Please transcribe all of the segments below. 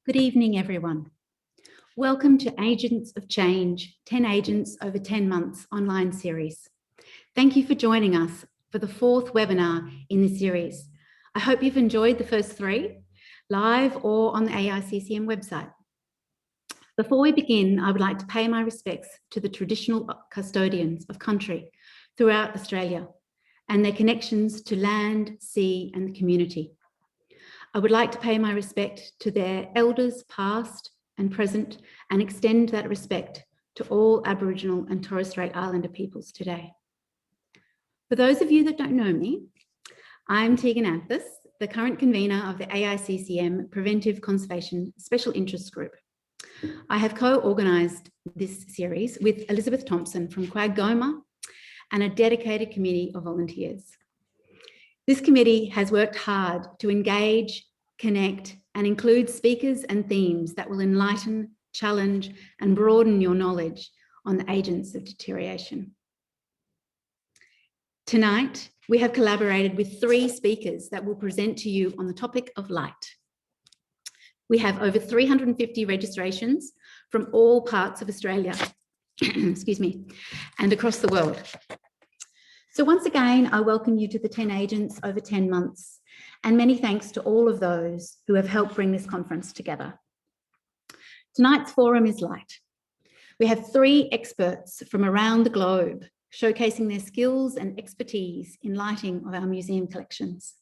Good evening, everyone. Welcome to Agents of Change, 10 Agents over 10 Months online series. Thank you for joining us for the fourth webinar in this series. I hope you've enjoyed the first three, live or on the AICCM website. Before we begin, I would like to pay my respects to the traditional custodians of country throughout Australia and their connections to land, sea, and the community. I would like to pay my respect to their elders past and present and extend that respect to all Aboriginal and Torres Strait Islander peoples today. For those of you that don't know me, I'm Tegan Anthus, the current convener of the AICCM Preventive Conservation Special Interest Group. I have co-organised this series with Elizabeth Thompson from Quaggoma and a dedicated committee of volunteers. This committee has worked hard to engage, connect, and include speakers and themes that will enlighten, challenge, and broaden your knowledge on the agents of deterioration. Tonight, we have collaborated with 3 speakers that will present to you on the topic of light. We have over 350 registrations from all parts of Australia, excuse me, and across the world. So once again, I welcome you to the 10 Agents over 10 months, and many thanks to all of those who have helped bring this conference together. Tonight's forum is light. We have 3 experts from around the globe showcasing their skills and expertise in lighting of our museum collections.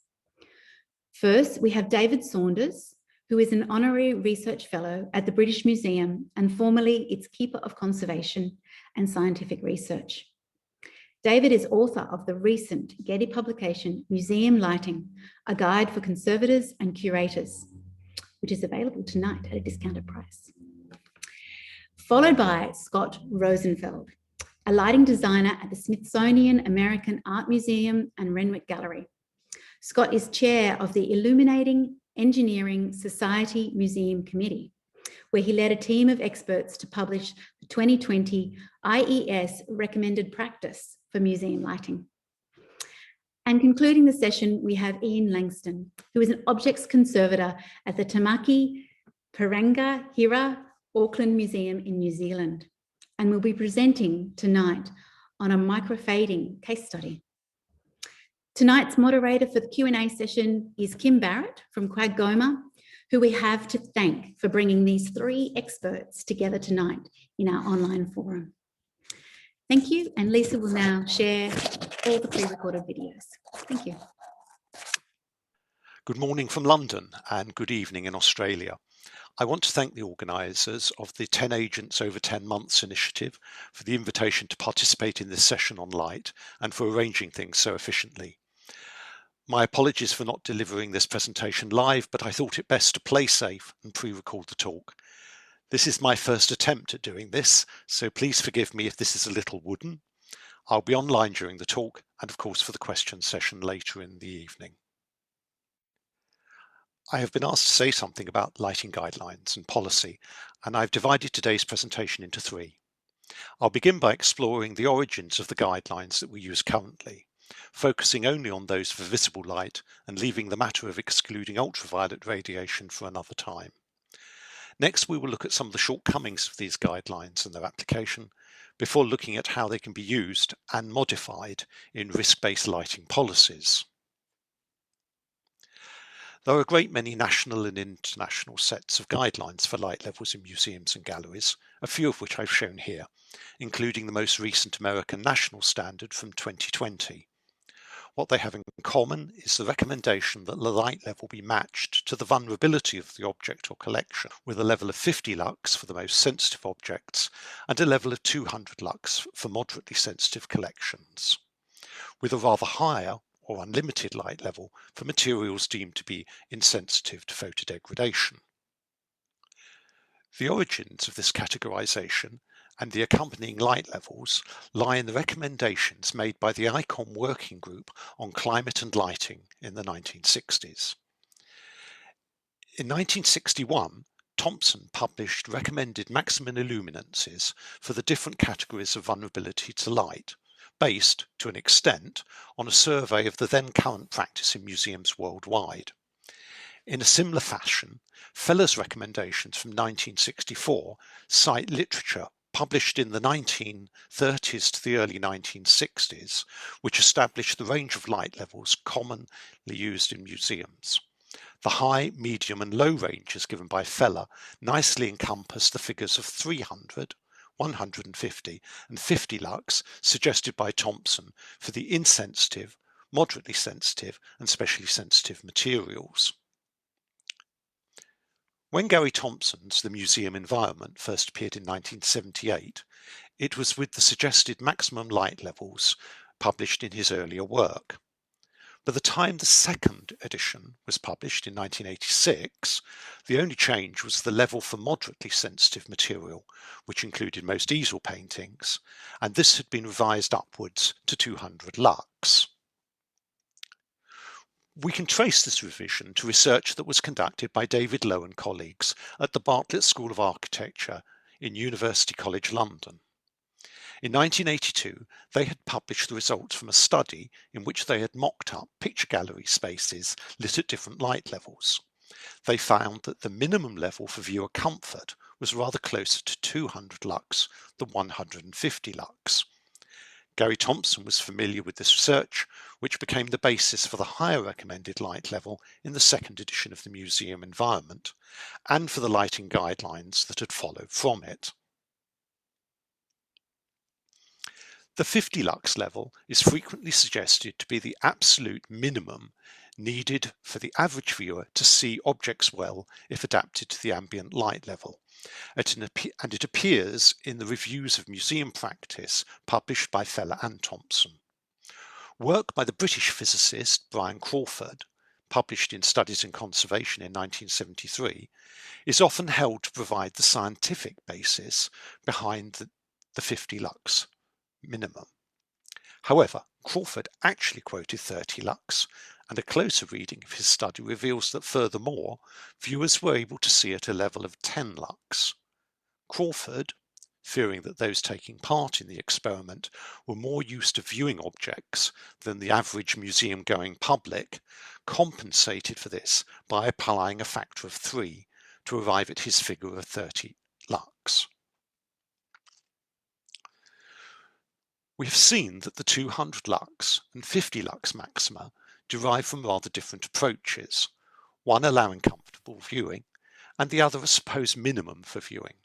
First, we have David Saunders, who is an honorary research fellow at the British Museum and formerly its Keeper of Conservation and Scientific Research. David is author of the recent Getty publication, Museum Lighting, a guide for conservators and curators, which is available tonight at a discounted price. Followed by Scott Rosenfeld, a lighting designer at the Smithsonian American Art Museum and Renwick Gallery. Scott is chair of the Illuminating Engineering Society Museum Committee, where he led a team of experts to publish the 2020 IES Recommended Practice for Museum Lighting. And concluding the session, we have Ian Langston, who is an objects conservator at the Tamaki Parenga Hira Auckland Museum in New Zealand, and will be presenting tonight on a microfading case study. Tonight's moderator for the Q&A session is Kim Barrett from Quaggoma, who we have to thank for bringing these 3 experts together tonight in our online forum. Thank you, and Lisa will now share all the pre-recorded videos. Thank you. Good morning from London and good evening in Australia. I want to thank the organisers of the 10 Agents over 10 Months initiative for the invitation to participate in this session on light and for arranging things so efficiently. My apologies for not delivering this presentation live, but I thought it best to play safe and pre-record the talk. This is my first attempt at doing this, so please forgive me if this is a little wooden. I'll be online during the talk and of course for the question session later in the evening. I have been asked to say something about lighting guidelines and policy, and I've divided today's presentation into 3. I'll begin by exploring the origins of the guidelines that we use currently, focusing only on those for visible light and leaving the matter of excluding ultraviolet radiation for another time. Next, we will look at some of the shortcomings of these guidelines and their application, before looking at how they can be used and modified in risk-based lighting policies. There are a great many national and international sets of guidelines for light levels in museums and galleries, a few of which I've shown here, including the most recent American national standard from 2020. What they have in common is the recommendation that the light level be matched to the vulnerability of the object or collection, with a level of 50 lux for the most sensitive objects and a level of 200 lux for moderately sensitive collections, with a rather higher or unlimited light level for materials deemed to be insensitive to photodegradation. The origins of this categorization and the accompanying light levels lie in the recommendations made by the ICOM Working Group on Climate and Lighting in the 1960s. In 1961, Thompson published recommended maximum illuminances for the different categories of vulnerability to light, based, to an extent, on a survey of the then current practice in museums worldwide. In a similar fashion, Feller's recommendations from 1964 cite literature published in the 1930s to the early 1960s, which established the range of light levels commonly used in museums. The high, medium and low ranges given by Feller nicely encompass the figures of 300, 150 and 50 lux suggested by Thompson for the insensitive, moderately sensitive and specially sensitive materials. When Gary Thompson's The Museum Environment first appeared in 1978, it was with the suggested maximum light levels published in his earlier work. By the time the second edition was published in 1986, the only change was the level for moderately sensitive material, which included most easel paintings, and this had been revised upwards to 200 lux. We can trace this revision to research that was conducted by David Lowe and colleagues at the Bartlett School of Architecture in University College London. In 1982, they had published the results from a study in which they had mocked up picture gallery spaces lit at different light levels. They found that the minimum level for viewer comfort was rather closer to 200 lux than 150 lux. Gary Thompson was familiar with this research, which became the basis for the higher recommended light level in the second edition of the museum environment, and for the lighting guidelines that had followed from it. The 50 lux level is frequently suggested to be the absolute minimum needed for the average viewer to see objects well if adapted to the ambient light level. And it appears in the reviews of museum practice published by Feller and Thompson. Work by the British physicist Brian Crawford, published in Studies in Conservation in 1973, is often held to provide the scientific basis behind the 50 lux minimum. However, Crawford actually quoted 30 lux, and a closer reading of his study reveals that furthermore, viewers were able to see at a level of 10 lux. Crawford, fearing that those taking part in the experiment were more used to viewing objects than the average museum-going public, compensated for this by applying a factor of 3 to arrive at his figure of 30 lux. We have seen that the 200 lux and 50 lux maxima derive from rather different approaches, one allowing comfortable viewing and the other a supposed minimum for viewing.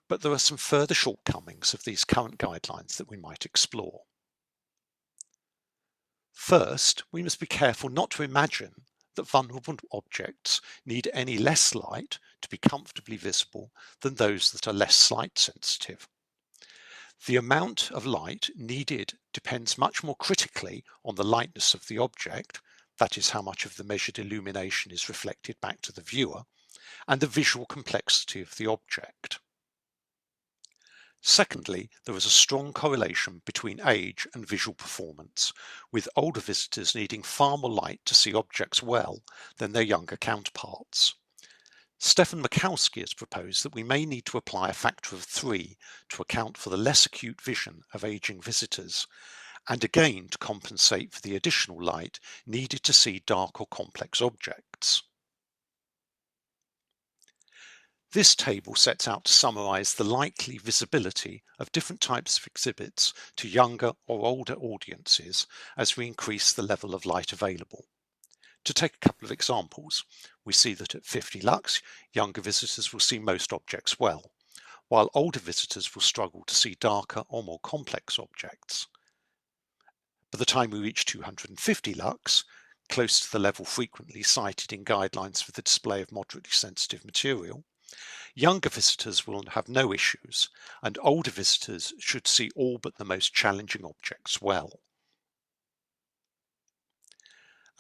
But there are some further shortcomings of these current guidelines that we might explore. First, we must be careful not to imagine that vulnerable objects need any less light to be comfortably visible than those that are less light sensitive. The amount of light needed depends much more critically on the lightness of the object, that is, how much of the measured illumination is reflected back to the viewer, and the visual complexity of the object. Secondly, there is a strong correlation between age and visual performance, with older visitors needing far more light to see objects well than their younger counterparts. Stefan Mikowski has proposed that we may need to apply a factor of 3 to account for the less acute vision of aging visitors, and again to compensate for the additional light needed to see dark or complex objects. This table sets out to summarize the likely visibility of different types of exhibits to younger or older audiences as we increase the level of light available. To take a couple of examples, we see that at 50 lux, younger visitors will see most objects well, while older visitors will struggle to see darker or more complex objects. By the time we reach 250 lux, close to the level frequently cited in guidelines for the display of moderately sensitive material, younger visitors will have no issues, and older visitors should see all but the most challenging objects well.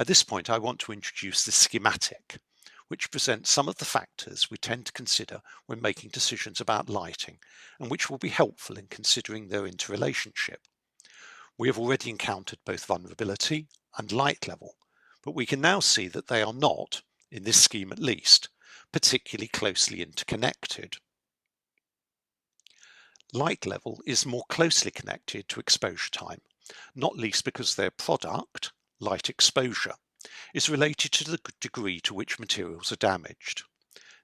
At this point, I want to introduce the schematic, which presents some of the factors we tend to consider when making decisions about lighting, and which will be helpful in considering their interrelationship. We have already encountered both vulnerability and light level, but we can now see that they are not, in this scheme at least, particularly closely interconnected. Light level is more closely connected to exposure time, not least because their product, light exposure, is related to the degree to which materials are damaged.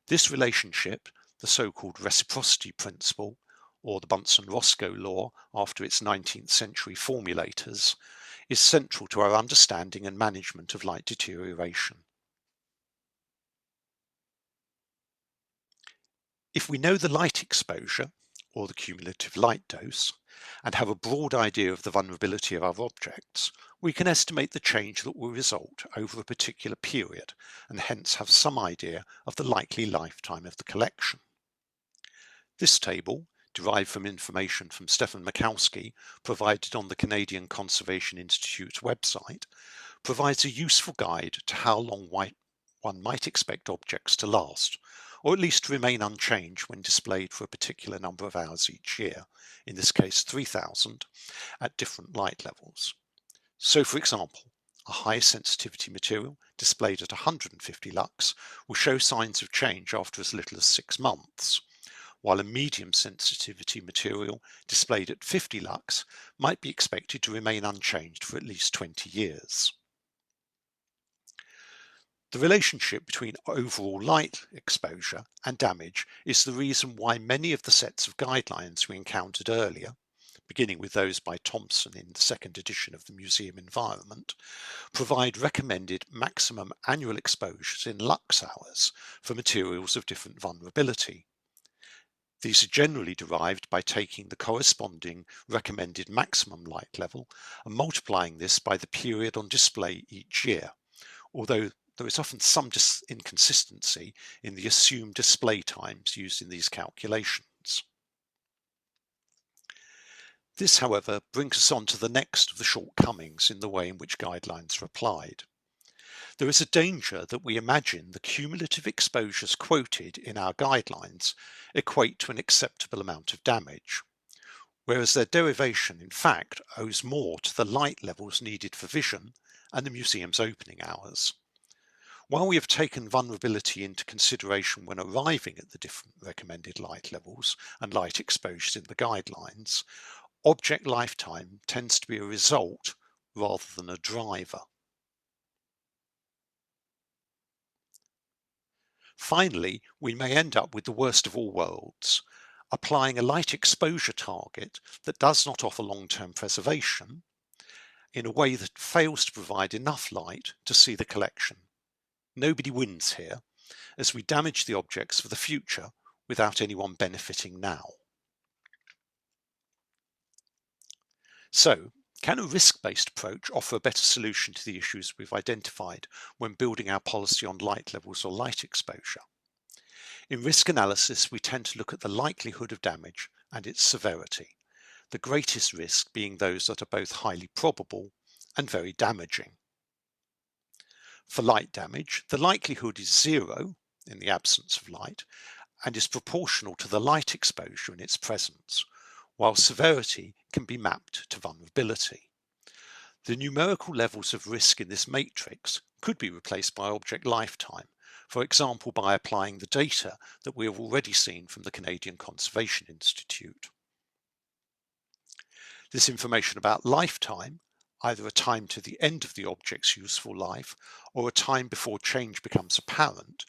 This relationship, the so-called reciprocity principle, or the Bunsen-Roscoe law after its 19th century formulators, is central to our understanding and management of light deterioration. If we know the light exposure, or the cumulative light dose, and have a broad idea of the vulnerability of our objects, we can estimate the change that will result over a particular period, and hence have some idea of the likely lifetime of the collection. This table, derived from information from Stefan Mikowski, provided on the Canadian Conservation Institute's website, provides a useful guide to how long one might expect objects to last, or at least to remain unchanged when displayed for a particular number of hours each year, in this case 3,000, at different light levels. So, for example, a high sensitivity material displayed at 150 lux will show signs of change after as little as 6 months, while a medium sensitivity material displayed at 50 lux might be expected to remain unchanged for at least 20 years. The relationship between overall light exposure and damage is the reason why many of the sets of guidelines we encountered earlier, beginning with those by Thompson in the second edition of the Museum Environment, provide recommended maximum annual exposures in lux hours for materials of different vulnerability. These are generally derived by taking the corresponding recommended maximum light level and multiplying this by the period on display each year, although there is often some inconsistency in the assumed display times used in these calculations. This, however, brings us on to the next of the shortcomings in the way in which guidelines are applied. There is a danger that we imagine the cumulative exposures quoted in our guidelines equate to an acceptable amount of damage, whereas their derivation, in fact, owes more to the light levels needed for vision and the museum's opening hours. While we have taken vulnerability into consideration when arriving at the different recommended light levels and light exposures in the guidelines, object lifetime tends to be a result rather than a driver. Finally, we may end up with the worst of all worlds, applying a light exposure target that does not offer long-term preservation in a way that fails to provide enough light to see the collection. Nobody wins here, as we damage the objects for the future without anyone benefiting now. So, can a risk-based approach offer a better solution to the issues we've identified when building our policy on light levels or light exposure? In risk analysis, we tend to look at the likelihood of damage and its severity, the greatest risk being those that are both highly probable and very damaging. For light damage, the likelihood is 0 in the absence of light and is proportional to the light exposure in its presence, while severity can be mapped to vulnerability. The numerical levels of risk in this matrix could be replaced by object lifetime, for example by applying the data that we have already seen from the Canadian Conservation Institute. This information about lifetime, either a time to the end of the object's useful life or a time before change becomes apparent,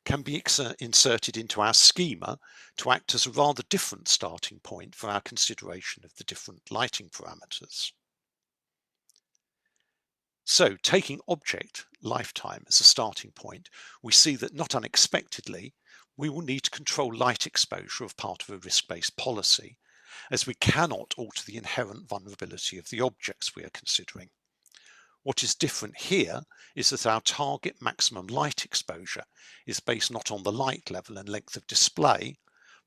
can be inserted into our schema to act as a rather different starting point for our consideration of the different lighting parameters. So, taking object lifetime as a starting point, we see that not unexpectedly, we will need to control light exposure of part of a risk-based policy, as we cannot alter the inherent vulnerability of the objects we are considering. What is different here is that our target maximum light exposure is based not on the light level and length of display,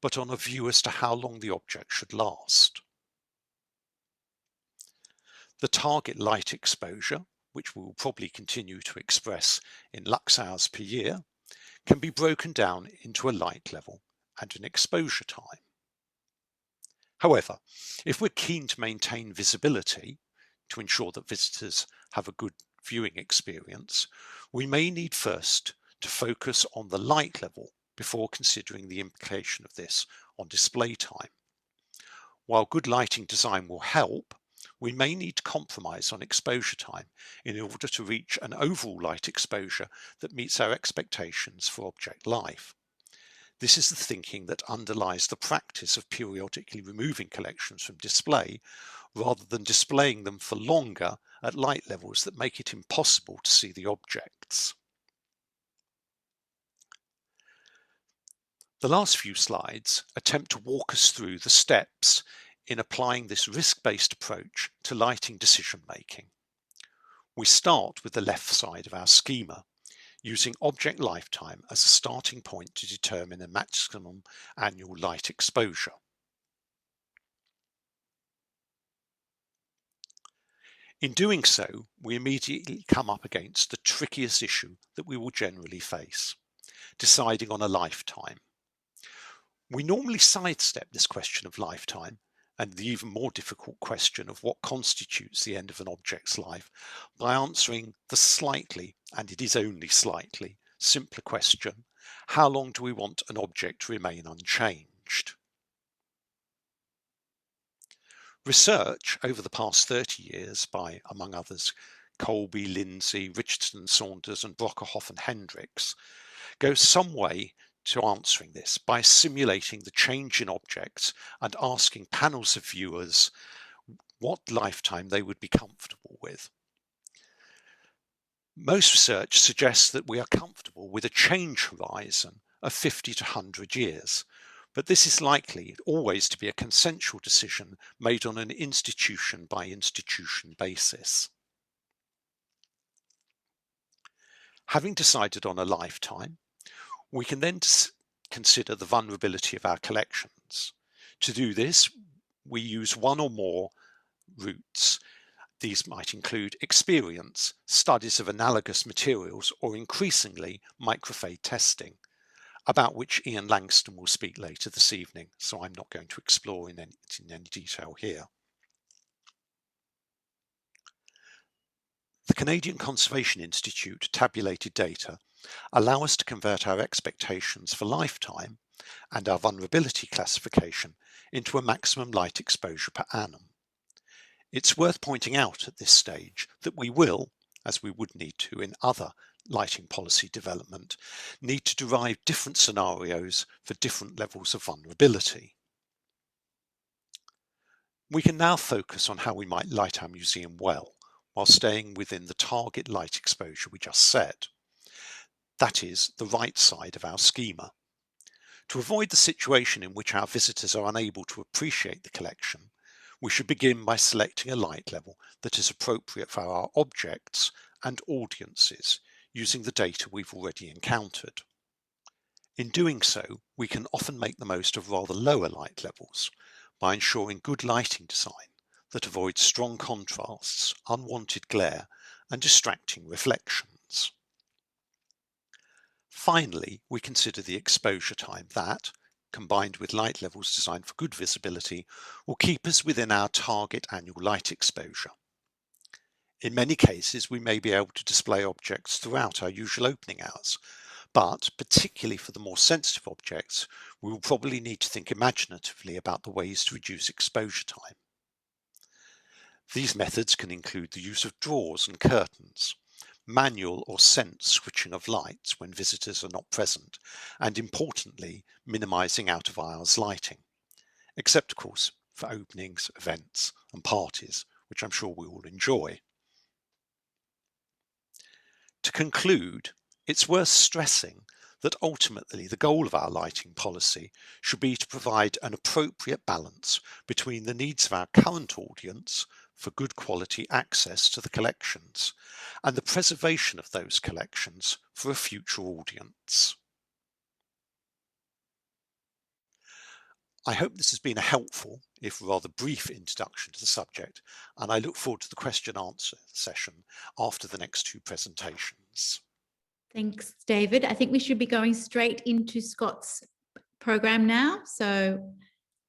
but on a view as to how long the object should last. The target light exposure, which we will probably continue to express in lux hours per year, can be broken down into a light level and an exposure time. However, if we're keen to maintain visibility, to ensure that visitors have a good viewing experience, we may need first to focus on the light level before considering the implication of this on display time. While good lighting design will help, we may need to compromise on exposure time in order to reach an overall light exposure that meets our expectations for object life. This is the thinking that underlies the practice of periodically removing collections from display rather than displaying them for longer at light levels that make it impossible to see the objects. The last few slides attempt to walk us through the steps in applying this risk-based approach to lighting decision-making. We start with the left side of our schema, using object lifetime as a starting point to determine a maximum annual light exposure. In doing so, we immediately come up against the trickiest issue that we will generally face, deciding on a lifetime. We normally sidestep this question of lifetime and the even more difficult question of what constitutes the end of an object's life by answering the slightly, and it is only slightly, simpler question, how long do we want an object to remain unchanged? Research over the past 30 years by, among others, Colby, Lindsay, Richardson, Saunders and Brokerhoff and Hendricks goes some way to answering this by simulating the change in objects and asking panels of viewers what lifetime they would be comfortable with. Most research suggests that we are comfortable with a change horizon of 50 to 100 years, but this is likely always to be a consensual decision made on an institution by institution basis. Having decided on a lifetime, we can then consider the vulnerability of our collections. To do this, we use one or more routes. These might include experience, studies of analogous materials, or increasingly microfade testing, about which Ian Langston will speak later this evening, so I'm not going to explore in any detail here. The Canadian Conservation Institute tabulated data allow us to convert our expectations for lifetime and our vulnerability classification into a maximum light exposure per annum. It's worth pointing out at this stage that we will, as we would need to in other lighting policy development, need to derive different scenarios for different levels of vulnerability. We can now focus on how we might light our museum well, while staying within the target light exposure we just set. That is the right side of our schema. To avoid the situation in which our visitors are unable to appreciate the collection, we should begin by selecting a light level that is appropriate for our objects and audiences, using the data we've already encountered. In doing so, we can often make the most of rather lower light levels by ensuring good lighting design that avoids strong contrasts, unwanted glare, and distracting reflections. Finally, we consider the exposure time that, combined with light levels designed for good visibility, will keep us within our target annual light exposure. In many cases, we may be able to display objects throughout our usual opening hours, but particularly for the more sensitive objects, we will probably need to think imaginatively about the ways to reduce exposure time. These methods can include the use of drawers and curtains, manual or sense switching of lights when visitors are not present, and importantly, minimizing out of hours lighting, except of course for openings, events and parties, which I'm sure we will enjoy. To conclude, it's worth stressing that ultimately the goal of our lighting policy should be to provide an appropriate balance between the needs of our current audience for good quality access to the collections and the preservation of those collections for a future audience. I hope this has been a helpful, if rather brief, introduction to the subject, and I look forward to the question-answer session after the next two presentations. Thanks, David. I think we should be going straight into Scott's program now, so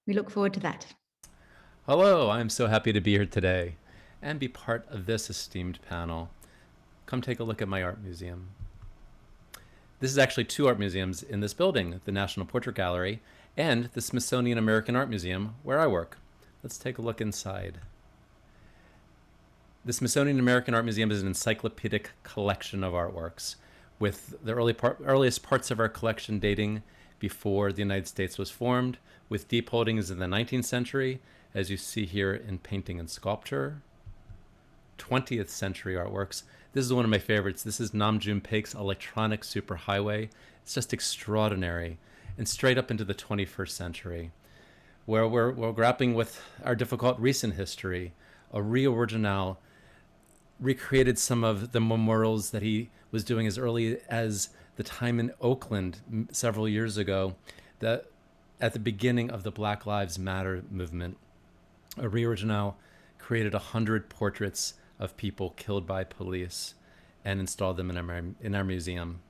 we look forward to that. Hello, I'm so happy to be here today and be part of this esteemed panel. Come take a look at my art museum. This is actually two art museums in this building, the National Portrait Gallery and the Smithsonian American Art Museum, where I work. Let's take a look inside. The Smithsonian American Art Museum is an encyclopedic collection of artworks, with the earliest parts of our collection dating before the United States was formed, with deep holdings in the 19th century, as you see here in painting and sculpture. 20th century artworks. This is one of my favorites. This is Nam June Paik's Electronic Superhighway. It's just extraordinary. And straight up into the 21st century, where we're grappling with our difficult recent history. A Original recreated some of the memorials that he was doing as early as the time in Oakland several years ago, that at the beginning of the Black Lives Matter movement. A Original created 100 portraits of people killed by police and installed them in our museum.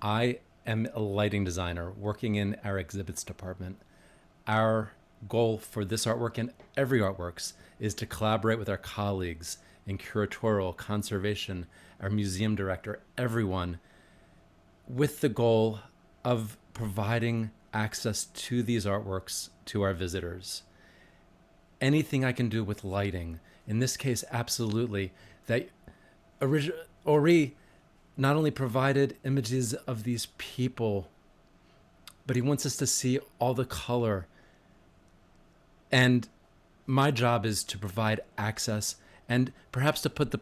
I am a lighting designer working in our exhibits department. Our goal for this artwork and every artworks is to collaborate with our colleagues in curatorial, conservation, our museum director, everyone, with the goal of providing access to these artworks to our visitors. Anything I can do with lighting, in this case, absolutely, that Ori not only provided images of these people, but he wants us to see all the color. And my job is to provide access and perhaps to put the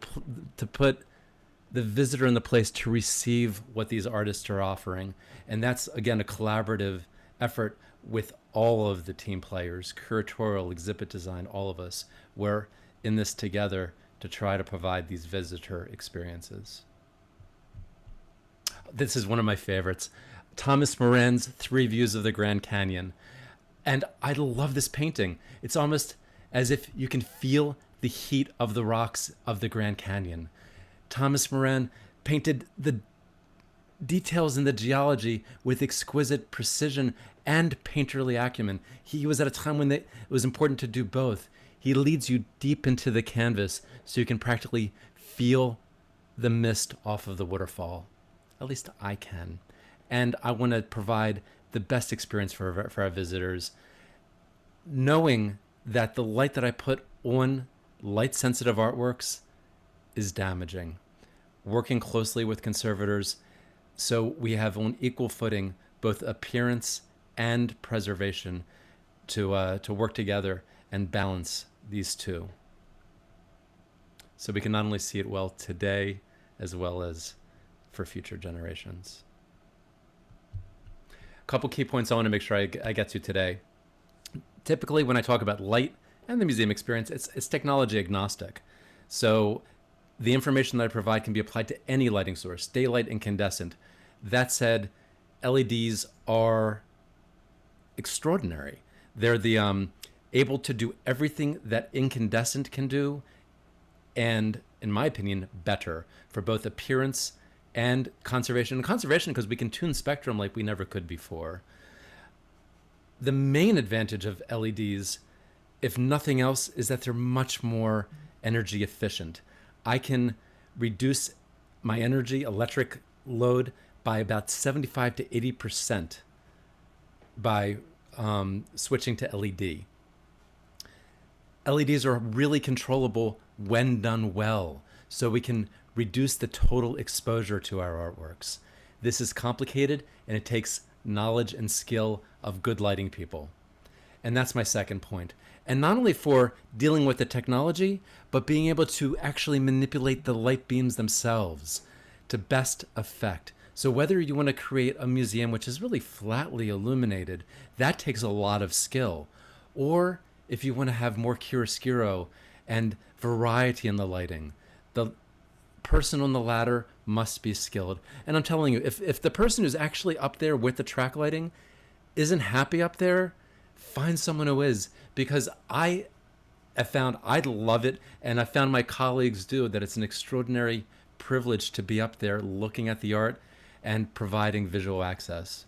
visitor in the place to receive what these artists are offering. And that's, again, a collaborative effort with all of the team players, curatorial, exhibit design, all of us. We're in this together to try to provide these visitor experiences. This is one of my favorites. Thomas Moran's 3 Views of the Grand Canyon. And I love this painting. It's almost as if you can feel the heat of the rocks of the Grand Canyon. Thomas Moran painted the details in the geology with exquisite precision and painterly acumen. He was at a time when it was important to do both. He leads you deep into the canvas so you can practically feel the mist off of the waterfall. At least I can. And I want to provide the best experience for our visitors, knowing that the light that I put on light-sensitive artworks is damaging. Working closely with conservators so we have on equal footing both appearance and preservation to work together and balance these two. So we can not only see it well today as well as for future generations. A couple key points I want to make sure I get to today. Typically, when I talk about light and the museum experience, it's technology agnostic. So the information that I provide can be applied to any lighting source, daylight, incandescent. That said, LEDs are extraordinary. They're the able to do everything that incandescent can do, and in my opinion, better for both appearance and conservation. And conservation because we can tune spectrum like we never could before. The main advantage of LEDs, if nothing else, is that they're much more energy efficient. I can reduce my electric load by about 75 to 80% by switching to LED. LEDs are really controllable when done well, so we can reduce the total exposure to our artworks. This is complicated, and it takes knowledge and skill of good lighting people. And that's my second point. And not only for dealing with the technology, but being able to actually manipulate the light beams themselves to best effect. So whether you want to create a museum which is really flatly illuminated, that takes a lot of skill. Or if you want to have more chiaroscuro and variety in the lighting, the person on the ladder must be skilled. And I'm telling you, if the person who's actually up there with the track lighting isn't happy up there, find someone who is, because I have found I love it, and I found my colleagues do, that it's an extraordinary privilege to be up there looking at the art and providing visual access.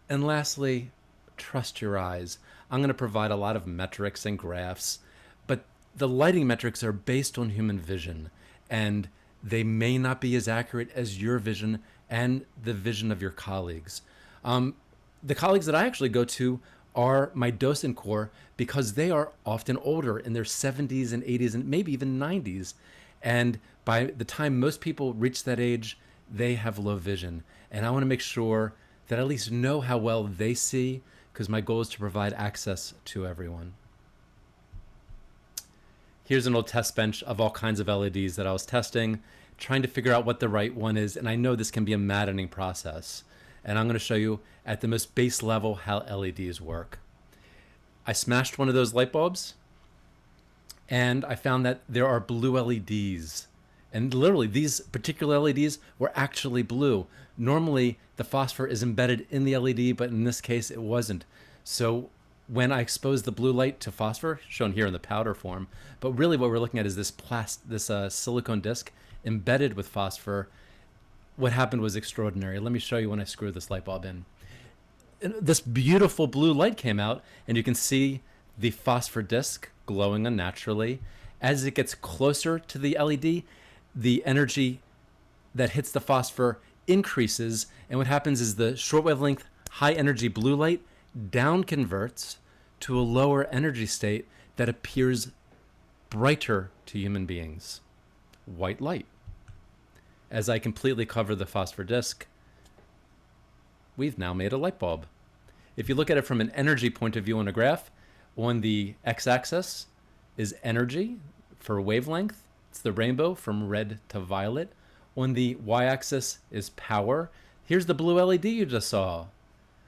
And lastly, trust your eyes. I'm going to provide a lot of metrics and graphs, but the lighting metrics are based on human vision, and they may not be as accurate as your vision and the vision of your colleagues. The colleagues that I actually go to are my docent corps, because they are often older, in their 70s and 80s and maybe even 90s. And by the time most people reach that age, they have low vision. And I want to make sure that I at least know how well they see, because my goal is to provide access to everyone. Here's an old test bench of all kinds of LEDs that I was testing, trying to figure out what the right one is. And I know this can be a maddening process. And I'm going to show you at the most base level how LEDs work. I smashed one of those light bulbs, and I found that there are blue LEDs. And literally, these particular LEDs were actually blue. Normally, the phosphor is embedded in the LED, but in this case, it wasn't. So when I exposed the blue light to phosphor, shown here in the powder form, but really what we're looking at is this silicone disc embedded with phosphor. What happened was extraordinary. Let me show you when I screw this light bulb in. And this beautiful blue light came out, and you can see the phosphor disc glowing unnaturally. As it gets closer to the LED, the energy that hits the phosphor increases, and what happens is the short wavelength high energy blue light down converts to a lower energy state that appears brighter to human beings. White light. As I completely cover the phosphor disc, we've now made a light bulb. If you look at it from an energy point of view on a graph, on the x-axis is energy for wavelength. It's the rainbow from red to violet. On the y-axis is power. Here's the blue LED you just saw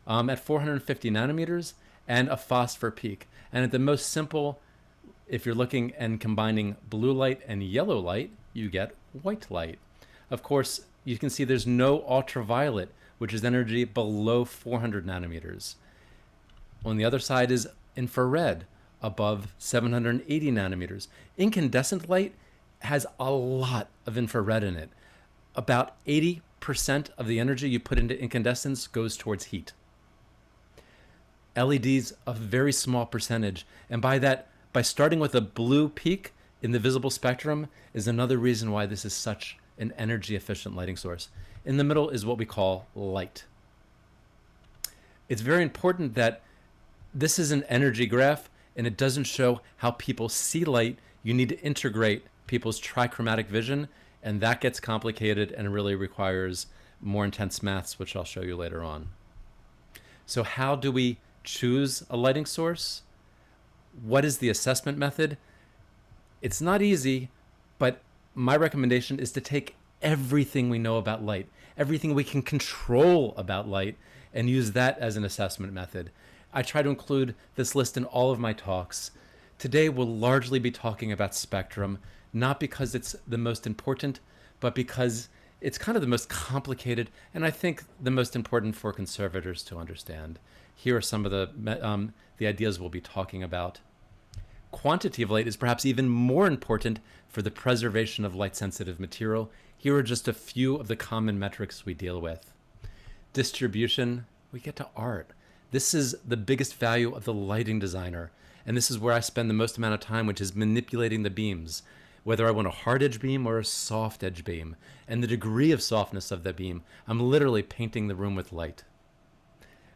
at 450 nanometers and a phosphor peak. And at the most simple, if you're looking and combining blue light and yellow light, you get white light. Of course, you can see there's no ultraviolet, which is energy below 400 nanometers. On the other side is infrared, above 780 nanometers. Incandescent light has a lot of infrared in it. About 80% of the energy you put into incandescence goes towards heat. LEDs, a very small percentage. And by starting with a blue peak in the visible spectrum is another reason why this is such an energy efficient lighting source. In the middle is what we call light. It's very important that this is an energy graph, and it doesn't show how people see light. You need to integrate people's trichromatic vision, and that gets complicated and really requires more intense maths, which I'll show you later on. So how do we choose a lighting source? What is the assessment method? It's not easy, but my recommendation is to take everything we know about light, everything we can control about light, and use that as an assessment method. I try to include this list in all of my talks. Today we'll largely be talking about spectrum, not because it's the most important, but because it's kind of the most complicated, and I think the most important for conservators to understand. Here are some of the ideas we'll be talking about. Quantity of light is perhaps even more important for the preservation of light-sensitive material. Here are just a few of the common metrics we deal with. Distribution, we get to art. This is the biggest value of the lighting designer, and this is where I spend the most amount of time, which is manipulating the beams, whether I want a hard edge beam or a soft edge beam, and the degree of softness of the beam. I'm literally painting the room with light.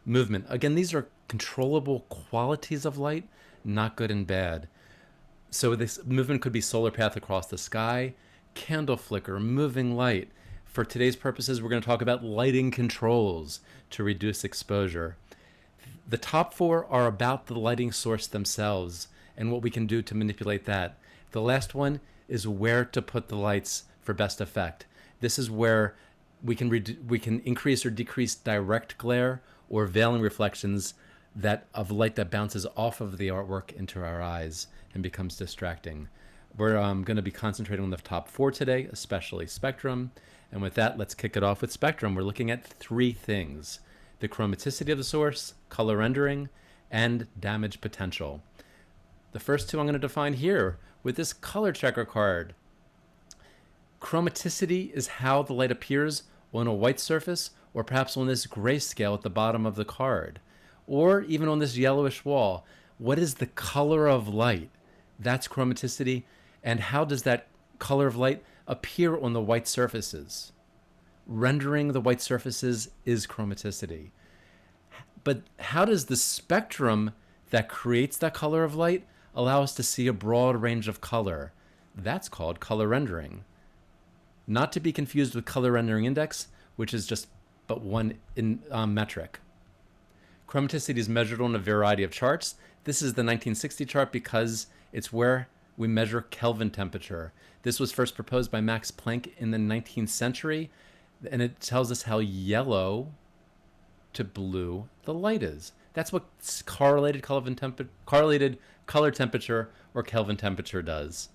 Movement, again, these are controllable qualities of light, not good and bad. So this movement could be solar path across the sky, candle flicker, moving light. For today's purposes, we're going to talk about lighting controls to reduce exposure. The top four are about the lighting source themselves and what we can do to manipulate that. The last one is where to put the lights for best effect. This is where we can increase or decrease direct glare or veiling reflections of light that bounces off of the artwork into our eyes and becomes distracting. We're going to be concentrating on the top four today, especially spectrum. And with that, let's kick it off with spectrum. We're looking at three things: the chromaticity of the source, color rendering, and damage potential. The first two I'm going to define here with this color checker card. Chromaticity is how the light appears on a white surface, or perhaps on this grayscale at the bottom of the card, or even on this yellowish wall. What is the color of light? That's chromaticity. And how does that color of light appear on the white surfaces? Rendering the white surfaces is chromaticity. But how does the spectrum that creates that color of light allow us to see a broad range of color? That's called color rendering. Not to be confused with color rendering index, which is just but one metric. Chromaticity is measured on a variety of charts. This is the 1960 chart because it's where we measure Kelvin temperature. This was first proposed by Max Planck in the 19th century, and it tells us how yellow to blue the light is. That's what correlated color temperature or Kelvin temperature does.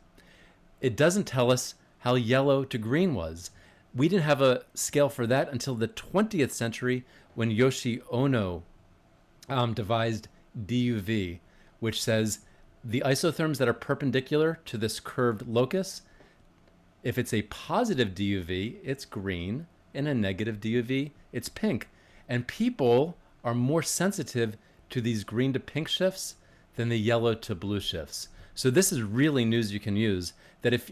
It doesn't tell us how yellow to green was. We didn't have a scale for that until the 20th century when Yoshi Ono devised DUV, which says the isotherms that are perpendicular to this curved locus, if it's a positive DUV, it's green, and a negative DUV, it's pink. And people are more sensitive to these green to pink shifts than the yellow to blue shifts. So this is really news you can use, that if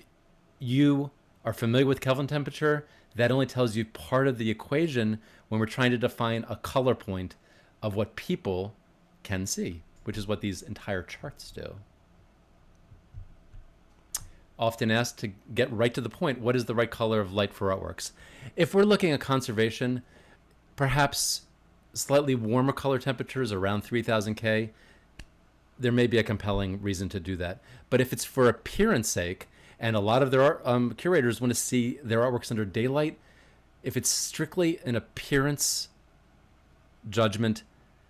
you are familiar with Kelvin temperature, that only tells you part of the equation when we're trying to define a color point of what people can see, which is what these entire charts do. Often asked to get right to the point, what is the right color of light for artworks? If we're looking at conservation, perhaps slightly warmer color temperatures around 3000 K, there may be a compelling reason to do that. But if it's for appearance sake, and a lot of their curators want to see their artworks under daylight, if it's strictly an appearance judgment,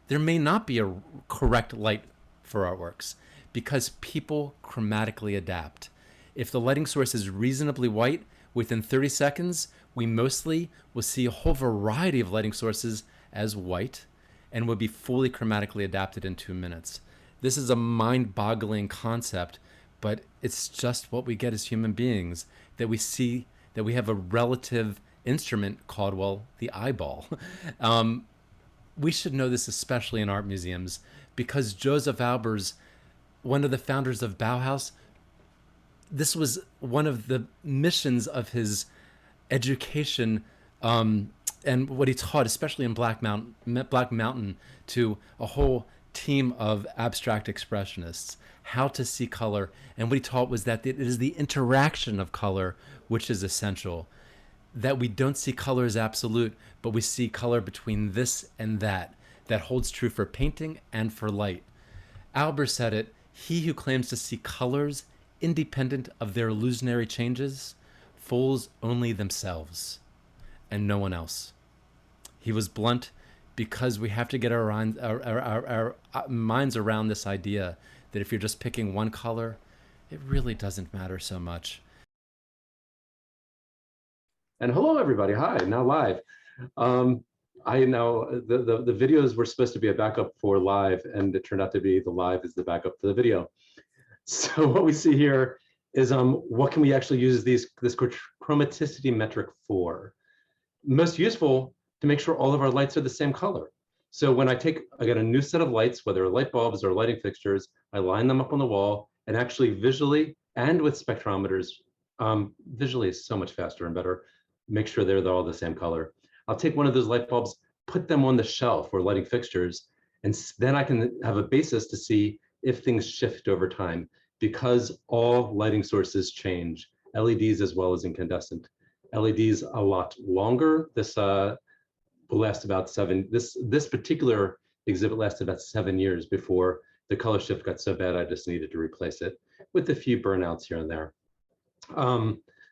there may not be a correct light for artworks because people chromatically adapt. If the lighting source is reasonably white, within 30 seconds, we mostly will see a whole variety of lighting sources as white and will be fully chromatically adapted in 2 minutes. This is a mind-boggling concept, but it's just what we get as human beings, that we see that we have a relative instrument called, well, the eyeball. We should know this especially in art museums because Joseph Albers, one of the founders of Bauhaus, this was one of the missions of his education and what he taught, especially in Black Mountain, to a whole team of abstract expressionists, how to see color. And what he taught was that it is the interaction of color which is essential, that we don't see color as absolute, but we see color between this and that. That holds true for painting and for light. Albers said it, he who claims to see colors independent of their illusionary changes fools only themselves and no one else. He was blunt because we have to get our minds around this idea that if you're just picking one color, it really doesn't matter so much. And hello, everybody. Hi, now live. I know the videos were supposed to be a backup for live, and it turned out to be the live is the backup to the video. So what we see here is what can we actually use this chromaticity metric for? Most useful to make sure all of our lights are the same color. So when I get a new set of lights, whether light bulbs or lighting fixtures, I line them up on the wall and actually visually and with spectrometers, visually is so much faster and better, make sure they're all the same color. I'll take one of those light bulbs, put them on the shelf or lighting fixtures, and then I can have a basis to see if things shift over time, because all lighting sources change, LEDs as well as incandescent. LEDs a lot longer. This will last about this particular exhibit lasted about 7 years before the color shift got so bad I just needed to replace it with a few burnouts here and there.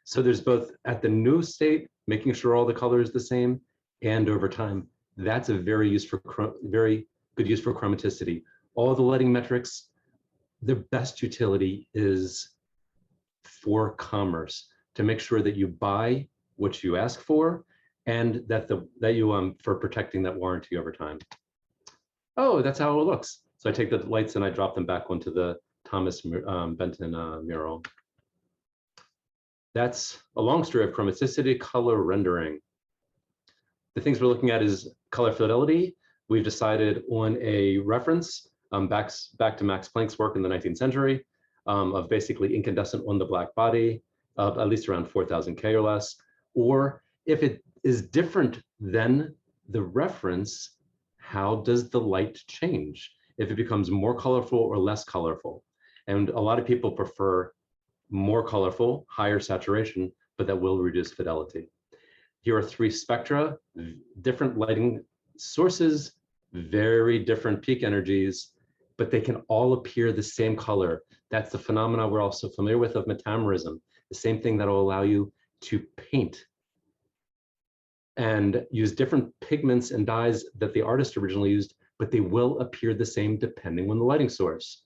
So there's both at the new state, making sure all the color is the same, and over time. That's a very good use for chromaticity. All the lighting metrics, the best utility is for commerce, to make sure that you buy what you ask for, and that you for protecting that warranty over time. Oh, that's how it looks. So I take the lights and I drop them back onto the Thomas Benton mural. That's a long story of chromaticity, color rendering. The things we're looking at is color fidelity. We've decided on a reference back to Max Planck's work in the 19th century of basically incandescent on the black body of at least around 4000 K or less. Or if it is different than the reference, how does the light change? If it becomes more colorful or less colorful. And a lot of people prefer more colorful, higher saturation, but that will reduce fidelity. Here are 3 spectra, different lighting sources, very different peak energies, but they can all appear the same color. That's the phenomena we're also familiar with of metamerism, the same thing that will allow you to paint and use different pigments and dyes that the artist originally used, but they will appear the same depending on the lighting source.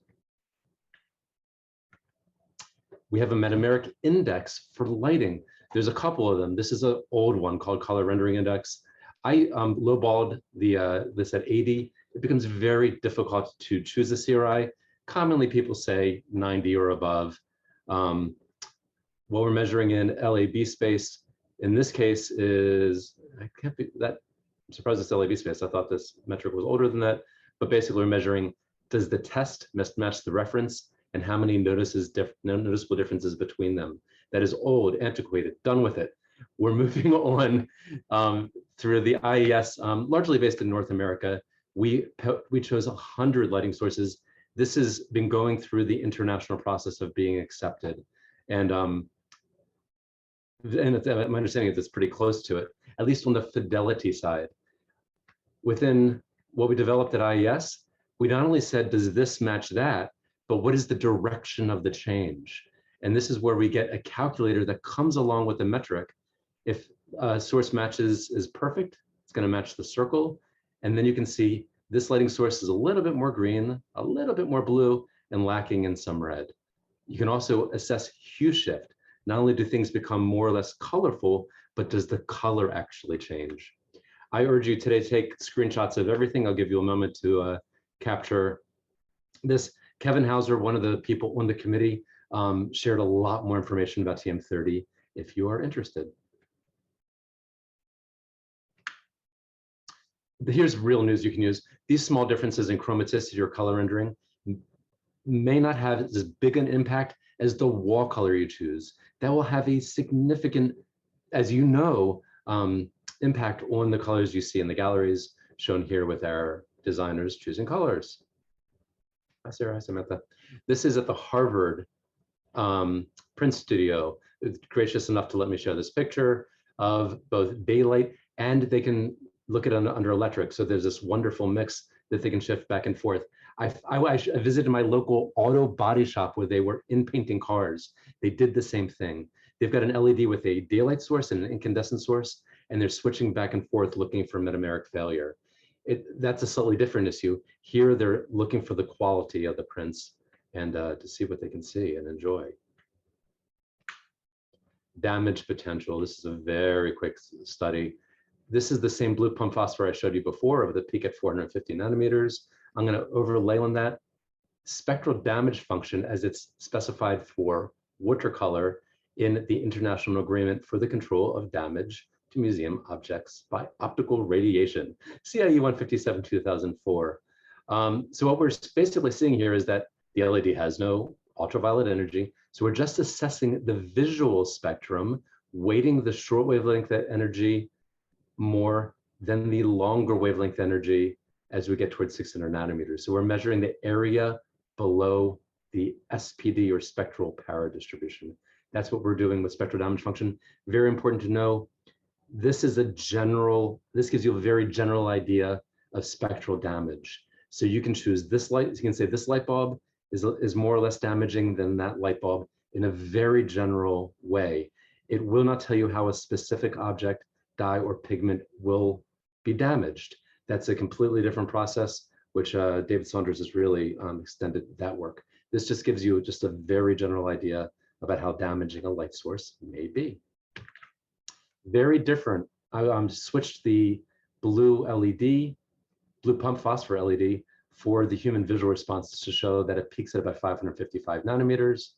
We have a metameric index for lighting. There's a couple of them. This is an old one called color rendering index. I lowballed this at 80. It becomes very difficult to choose a CRI. Commonly people say 90 or above. What we're measuring in LAB space in this case is, I can't be that, I'm surprised it's LAB space. I thought this metric was older than that, but basically we're measuring, does the test match the reference and how many noticeable differences between them. That is old, antiquated, done with it. We're moving on through the IES, largely based in North America. We chose 100 lighting sources. This has been going through the international process of being accepted. And my understanding is it's pretty close to it, at least on the fidelity side. Within what we developed at IES, we not only said, does this match that, but what is the direction of the change? And this is where we get a calculator that comes along with the metric. If source matches is perfect, it's going to match the circle. And then you can see this lighting source is a little bit more green, a little bit more blue, and lacking in some red. You can also assess hue shift. Not only do things become more or less colorful, but does the color actually change? I urge you today to take screenshots of everything. I'll give you a moment to capture this. Kevin Hauser, one of the people on the committee, shared a lot more information about TM30 if you are interested. Here's real news you can use. These small differences in chromaticity or color rendering may not have as big an impact as the wall color you choose. That will have a significant, as you know, impact on the colors you see in the galleries, shown here with our designers choosing colors. Hi, Sarah. Hi, Samantha. This is at the Harvard print studio. It's gracious enough to let me show this picture of both daylight, and they can look at it under electric. So there's this wonderful mix that they can shift back and forth. I visited my local auto body shop where they were in painting cars. They did the same thing. They've got an LED with a daylight source and an incandescent source, and they're switching back and forth looking for metameric failure. That's a slightly different issue. Here, they're looking for the quality of the prints and to see what they can see and enjoy. Damage potential. This is a very quick study. This is the same blue pump phosphor I showed you before of the peak at 450 nanometers. I'm going to overlay on that spectral damage function as it's specified for watercolor in the International Agreement for the Control of Damage to Museum Objects by Optical Radiation, CIE 157, 2004. So what we're basically seeing here is that the LED has no ultraviolet energy. So we're just assessing the visual spectrum, weighting the short wavelength energy more than the longer wavelength energy as we get towards 600 nanometers. So we're measuring the area below the SPD or spectral power distribution. That's what we're doing with spectral damage function. Very important to know, this gives you a very general idea of spectral damage. So you can choose this light, you can say this light bulb is more or less damaging than that light bulb in a very general way. It will not tell you how a specific object, dye, or pigment will be damaged. That's a completely different process, which David Saunders has really extended that work. This just gives you just a very general idea about how damaging a light source may be. Very different. I switched the blue LED, blue pump phosphor LED, for the human visual response to show that it peaks at about 555 nanometers,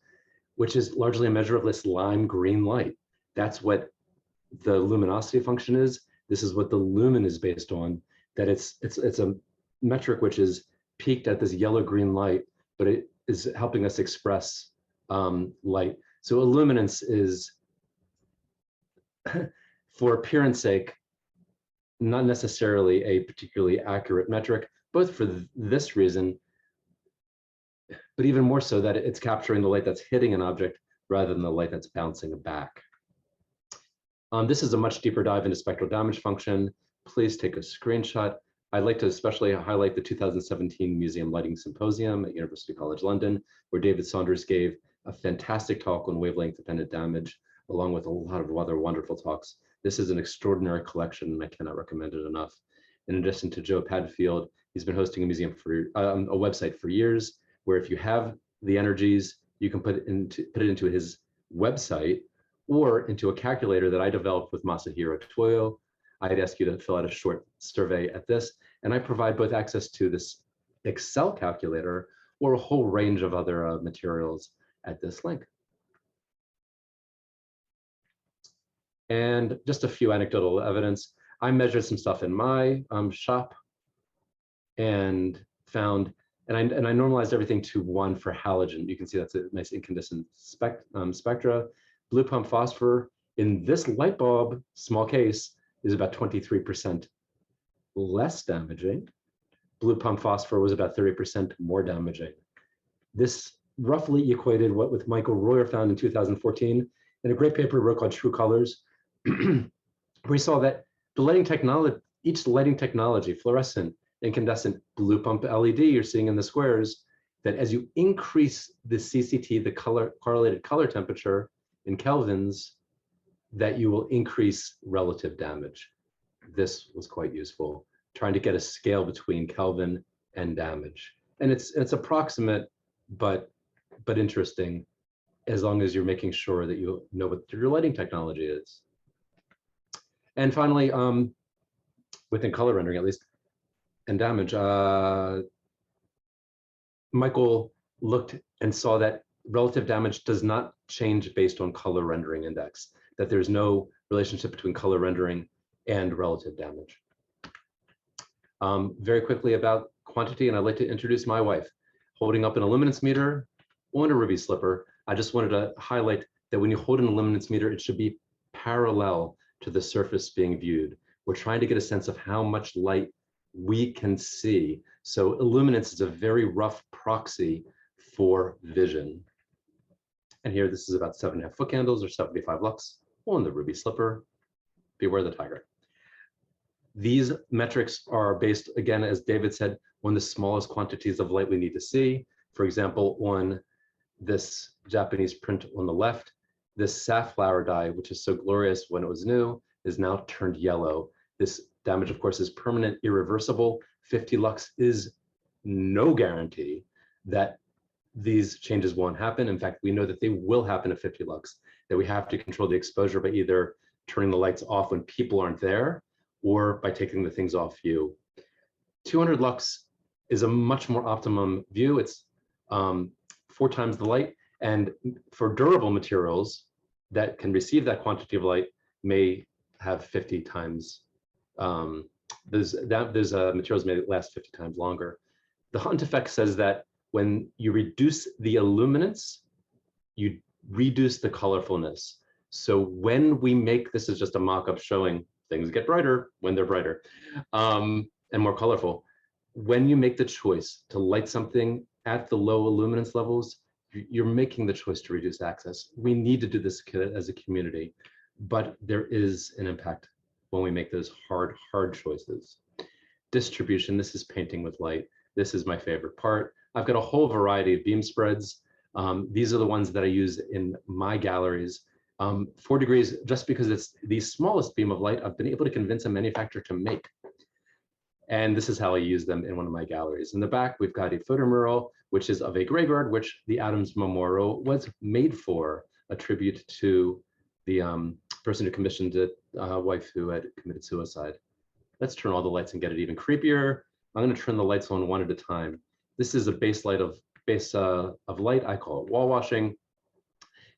which is largely a measure of this lime green light. That's what the luminosity function is. This is what the lumen is based on, that it's a metric which is peaked at this yellow-green light, but it is helping us express light. So illuminance is, for appearance sake, not necessarily a particularly accurate metric, both for this reason, but even more so that it's capturing the light that's hitting an object rather than the light that's bouncing back. This is a much deeper dive into spectral damage function. Please take a screenshot. I'd like to especially highlight the 2017 Museum Lighting Symposium at University College London, where David Saunders gave a fantastic talk on wavelength-dependent damage, along with a lot of other wonderful talks. This is an extraordinary collection, and I cannot recommend it enough. In addition to Joe Padfield, he's been hosting a museum for a website for years, where if you have the energies, you can put it into his website or into a calculator that I developed with Masahiro Toyo. I'd ask you to fill out a short survey at this, and I provide both access to this Excel calculator or a whole range of other materials at this link. And just a few anecdotal evidence. I measured some stuff in my shop and found, and I normalized everything to 1 for halogen. You can see that's a nice incandescent spectra. Blue pump phosphor in this light bulb, small case, is about 23% less damaging. Blue pump phosphor was about 30% more damaging. This roughly equated what with Michael Royer found in 2014 in a great paper he wrote called True Colors, we saw that the lighting technology, each lighting technology, fluorescent, incandescent, blue pump LED you're seeing in the squares, that as you increase the CCT, the correlated color temperature in kelvins, that you will increase relative damage. This was quite useful, trying to get a scale between Kelvin and damage. And it's approximate, but interesting, as long as you're making sure that you know what your lighting technology is. And finally, within color rendering at least, and damage, Michael looked and saw that relative damage does not change based on color rendering index, that there's no relationship between color rendering and relative damage. Very quickly about quantity, and I'd like to introduce my wife. Holding up an illuminance meter on a ruby slipper, I just wanted to highlight that when you hold an illuminance meter, it should be parallel to the surface being viewed. We're trying to get a sense of how much light we can see. So illuminance is a very rough proxy for vision. And here, this is about 7.5 foot candles or 75 lux on the ruby slipper. Beware the tiger. These metrics are based, again, as David said, on the smallest quantities of light we need to see. For example, on this Japanese print on the left, this safflower dye, which is so glorious when it was new, is now turned yellow. This damage, of course, is permanent, irreversible. 50 lux is no guarantee that these changes won't happen. In fact, we know that they will happen at 50 lux, that we have to control the exposure by either turning the lights off when people aren't there or by taking the things off view. 200 lux is a much more optimum view. It's 4 times the light. And for durable materials that can receive that quantity of light may have 50 times, those materials may last 50 times longer. The Hunt effect says that when you reduce the illuminance, you reduce the colorfulness. So when we make, this is just a mock-up showing things get brighter when they're brighter and more colorful. When you make the choice to light something at the low illuminance levels, you're making the choice to reduce access. We need to do this as a community, but there is an impact when we make those hard choices. Distribution, this is painting with light. This is my favorite part. I've got a whole variety of beam spreads. These are the ones that I use in my galleries. 4 degrees, just because it's the smallest beam of light I've been able to convince a manufacturer to make. And this is how I use them in one of my galleries. In the back, we've got a photomural, which is of a graveyard, which the Adams Memorial was made for, a tribute to the person who commissioned it, wife who had committed suicide. Let's turn all the lights and get it even creepier. I'm going to turn the lights on one at a time. This is a base light of light. I call it wall washing.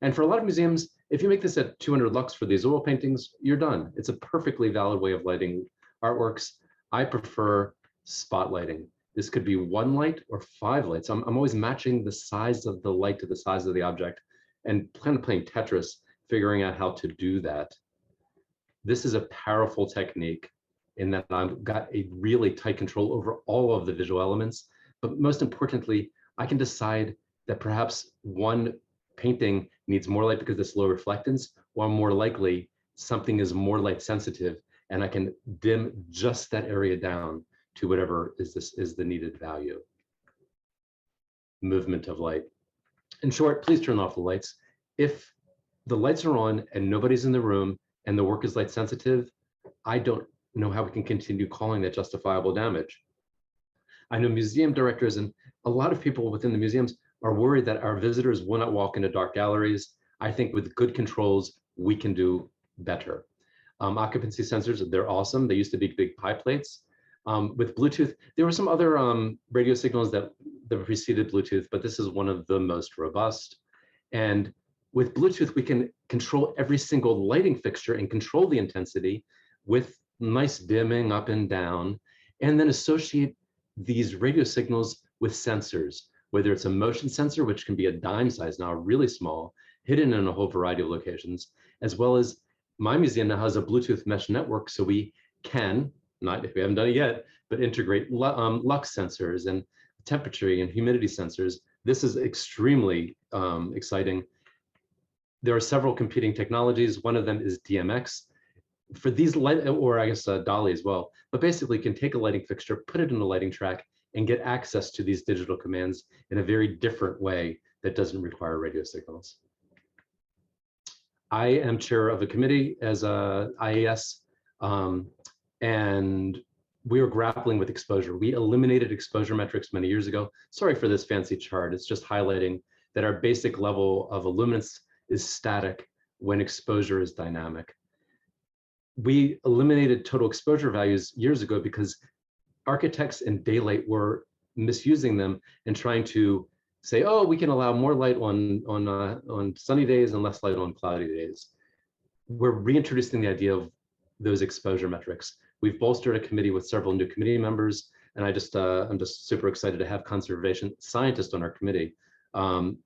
And for a lot of museums, if you make this at 200 lux for these oil paintings, you're done. It's a perfectly valid way of lighting artworks. I prefer spotlighting. This could be 1 light or 5 lights. I'm always matching the size of the light to the size of the object and kind of playing Tetris, figuring out how to do that. This is a powerful technique in that I've got a really tight control over all of the visual elements. But most importantly, I can decide that perhaps one painting needs more light because it's low reflectance, or more likely something is more light sensitive, and I can dim just that area down to whatever is the needed value. Movement of light. In short, please turn off the lights. If the lights are on and nobody's in the room and the work is light sensitive, I don't know how we can continue calling that justifiable damage. I know museum directors and a lot of people within the museums are worried that our visitors will not walk into dark galleries. I think with good controls, we can do better. Occupancy sensors, they're awesome. They used to be big pie plates. With Bluetooth, there were some other radio signals that preceded Bluetooth, but this is one of the most robust. And with Bluetooth, we can control every single lighting fixture and control the intensity with nice dimming up and down, and then associate these radio signals with sensors, whether it's a motion sensor, which can be a dime size now, really small, hidden in a whole variety of locations, as well as my museum now has a Bluetooth mesh network, so we can, not if we haven't done it yet, but integrate lux sensors and temperature and humidity sensors. This is extremely exciting. There are several competing technologies. One of them is DMX. For these light, or I guess Dolly as well, but basically can take a lighting fixture, put it in a lighting track, and get access to these digital commands in a very different way that doesn't require radio signals. I am chair of a committee as a IAS, and we are grappling with exposure. We eliminated exposure metrics many years ago. Sorry for this fancy chart. It's just highlighting that our basic level of illuminance is static when exposure is dynamic. We eliminated total exposure values years ago because architects in daylight were misusing them and trying to say, oh, we can allow more light on sunny days and less light on cloudy days. We're reintroducing the idea of those exposure metrics. We've bolstered a committee with several new committee members, and I'm just super excited to have conservation scientists on our committee. Alp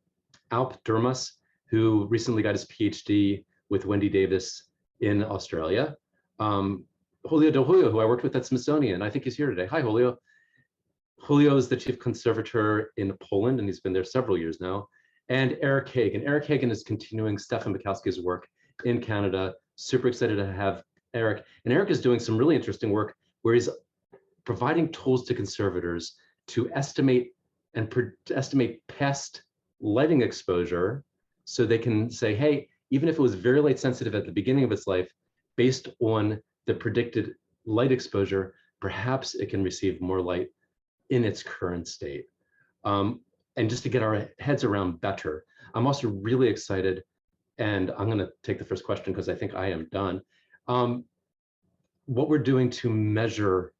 Durmas, who recently got his PhD with Wendy Davis in Australia. Julio Del Julio, who I worked with at Smithsonian. I think he's here today. Hi, Julio. Julio is the chief conservator in Poland, and he's been there several years now. And Eric Hagen. Eric Hagen is continuing Stefan Bukowski's work in Canada. Super excited to have Eric. And Eric is doing some really interesting work where he's providing tools to conservators to estimate past lighting exposure, so they can say, hey, even if it was very light sensitive at the beginning of its life, based on the predicted light exposure, perhaps it can receive more light in its current state. And just to get our heads around better. I'm also really excited, and I'm gonna take the first question because I think I am done. What we're doing to measure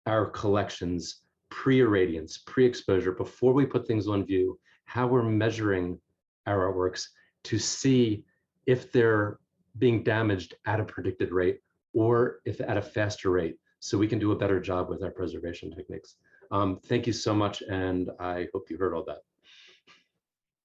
our collections pre-irradiance, pre-exposure, before we put things on view, how we're measuring our artworks to see if they're being damaged at a predicted rate or if at a faster rate, so we can do a better job with our preservation techniques. Thank you so much, and I hope you heard all that.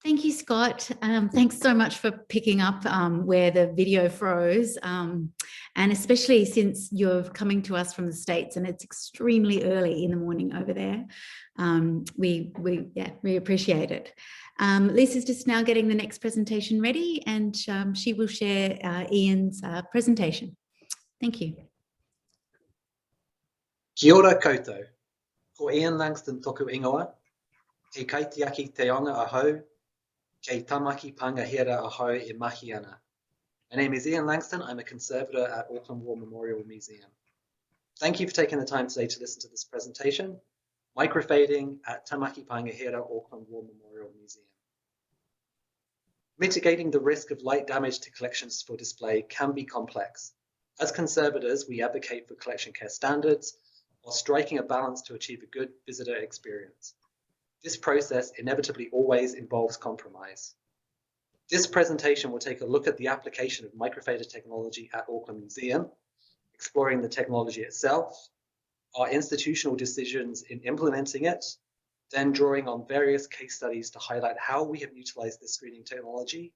Thank you, Scott. Thanks so much for picking up where the video froze, and especially since you're coming to us from the States and it's extremely early in the morning over there. We appreciate it. Lisa's just now getting the next presentation ready, and she will share Ian's presentation. Thank you. Kia ora koutou. Ko Ian Langston toku ingoa. He kaitiaki te onga ahau. Kei tamaki pangahera ahau I mahi ana. My name is Ian Langston. I'm a conservator at Auckland War Memorial Museum. Thank you for taking the time today to listen to this presentation, Microfading at Tamaki Pangahera Auckland War Memorial Museum. Mitigating the risk of light damage to collections for display can be complex. As conservators, we advocate for collection care standards while striking a balance to achieve a good visitor experience. This process inevitably always involves compromise. This presentation will take a look at the application of microfader technology at Auckland Museum, exploring the technology itself, our institutional decisions in implementing it, then drawing on various case studies to highlight how we have utilized this screening technology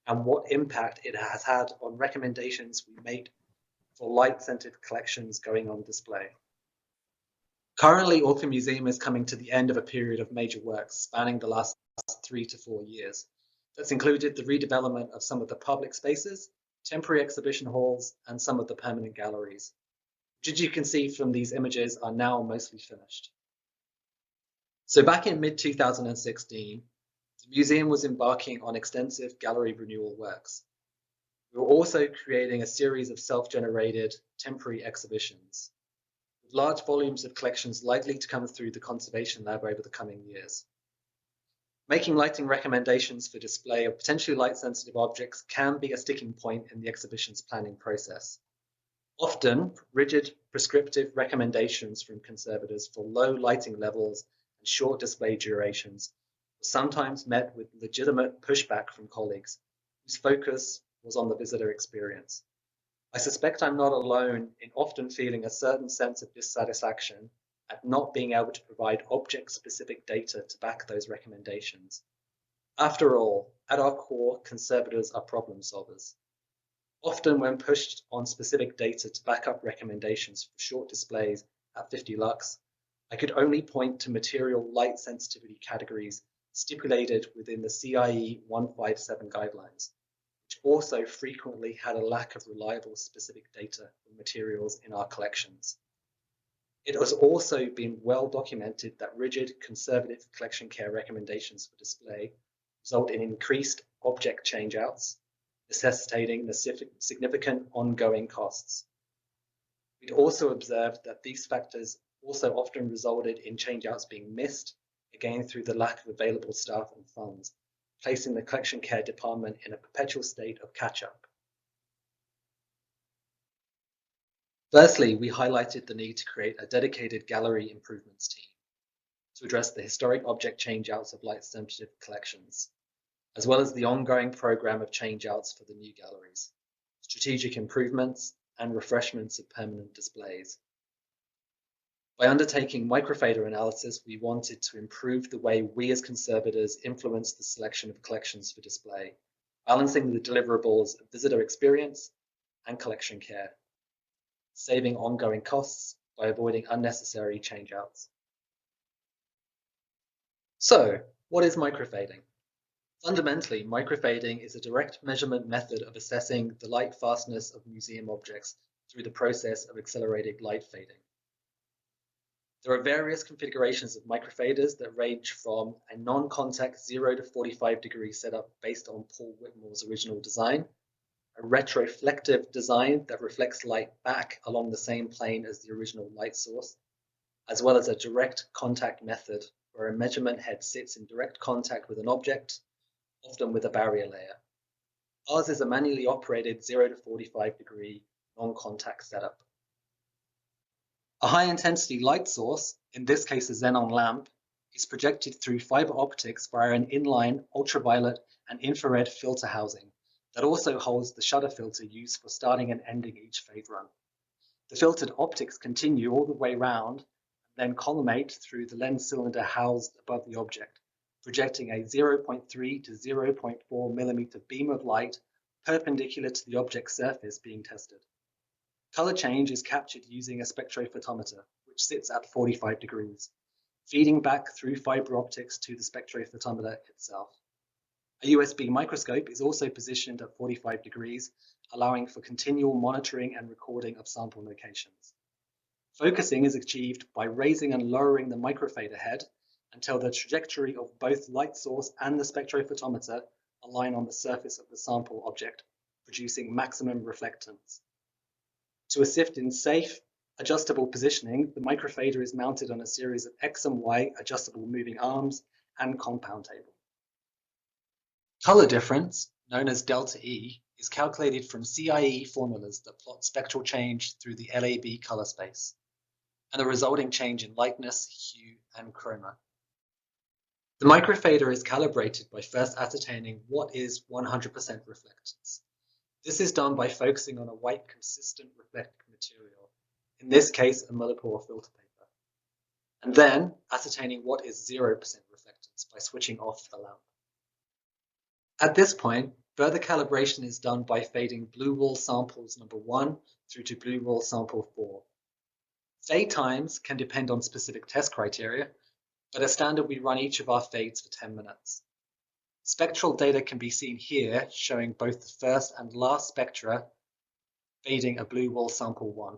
and what impact it has had on recommendations we made for light-centered collections going on display. Currently, Auckland Museum is coming to the end of a period of major works spanning the last 3 to 4 years. That's included the redevelopment of some of the public spaces, temporary exhibition halls, and some of the permanent galleries, which, as you can see from these images, are now mostly finished. So back in mid-2016, the museum was embarking on extensive gallery renewal works. We were also creating a series of self-generated temporary exhibitions, with large volumes of collections likely to come through the conservation lab over the coming years. Making lighting recommendations for display of potentially light-sensitive objects can be a sticking point in the exhibition's planning process. Often, rigid prescriptive recommendations from conservators for low lighting levels and short display durations were sometimes met with legitimate pushback from colleagues whose focus was on the visitor experience. I suspect I'm not alone in often feeling a certain sense of dissatisfaction at not being able to provide object-specific data to back those recommendations. After all, at our core, conservators are problem solvers. Often when pushed on specific data to back up recommendations for short displays at 50 lux, I could only point to material light sensitivity categories stipulated within the CIE 157 guidelines, which also frequently had a lack of reliable specific data for materials in our collections. It has also been well documented that rigid conservative collection care recommendations for display result in increased object changeouts, necessitating the significant ongoing costs. We'd also observed that these factors also often resulted in changeouts being missed, again through the lack of available staff and funds, placing the collection care department in a perpetual state of catch-up. Firstly, we highlighted the need to create a dedicated gallery improvements team to address the historic object changeouts of light-sensitive collections, as well as the ongoing program of changeouts for the new galleries, strategic improvements, and refreshments of permanent displays. By undertaking microfader analysis, we wanted to improve the way we as conservators influence the selection of collections for display, balancing the deliverables of visitor experience and collection care, saving ongoing costs by avoiding unnecessary changeouts. So, what is microfading? Fundamentally, microfading is a direct measurement method of assessing the light fastness of museum objects through the process of accelerated light fading. There are various configurations of microfaders that range from a non-contact 0 to 45 degree setup based on Paul Whitmore's original design, a retroflective design that reflects light back along the same plane as the original light source, as well as a direct contact method where a measurement head sits in direct contact with an object, often with a barrier layer. Ours is a manually operated 0 to 45 degree non-contact setup. A high-intensity light source, in this case a xenon lamp, is projected through fiber optics via an inline ultraviolet and infrared filter housing that also holds the shutter filter used for starting and ending each fade run. The filtered optics continue all the way round, then collimate through the lens cylinder housed above the object, projecting a 0.3 to 0.4 millimeter beam of light perpendicular to the object surface being tested. Color change is captured using a spectrophotometer, which sits at 45 degrees, feeding back through fiber optics to the spectrophotometer itself. A USB microscope is also positioned at 45 degrees, allowing for continual monitoring and recording of sample locations. Focusing is achieved by raising and lowering the microfader head until the trajectory of both light source and the spectrophotometer align on the surface of the sample object, producing maximum reflectance. To assist in safe, adjustable positioning, the microfader is mounted on a series of X and Y adjustable moving arms and compound table. Color difference, known as delta E, is calculated from CIE formulas that plot spectral change through the LAB color space, and the resulting change in lightness, hue, and chroma. The microfader is calibrated by first ascertaining what is 100% reflectance. This is done by focusing on a white consistent reflective material, in this case a millipore filter paper, and then ascertaining what is 0% reflectance by switching off the lamp. At this point, Further calibration is done by fading blue wall samples number 1 through to blue wall sample 4. Fade times can depend on specific test criteria, but as standard we run each of our fades for 10 minutes. Spectral data can be seen here, showing both the first and last spectra fading a blue wall sample 1.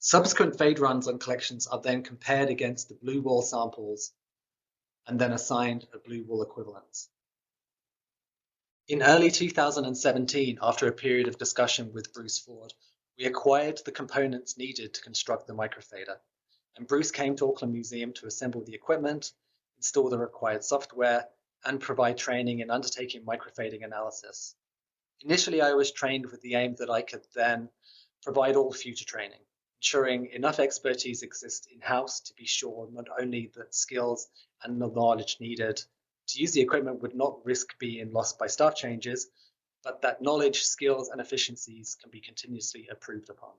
Subsequent fade runs on collections are then compared against the blue wall samples and then assigned a blue wall equivalence. In early 2017, after a period of discussion with Bruce Ford, we acquired the components needed to construct the microfader, and Bruce came to Auckland Museum to assemble the equipment, install the required software, and provide training in undertaking microfading analysis. Initially, I was trained with the aim that I could then provide all future training, ensuring enough expertise exists in-house to be sure not only that skills and the knowledge needed to use the equipment would not risk being lost by staff changes, but that knowledge, skills, and efficiencies can be continuously improved upon.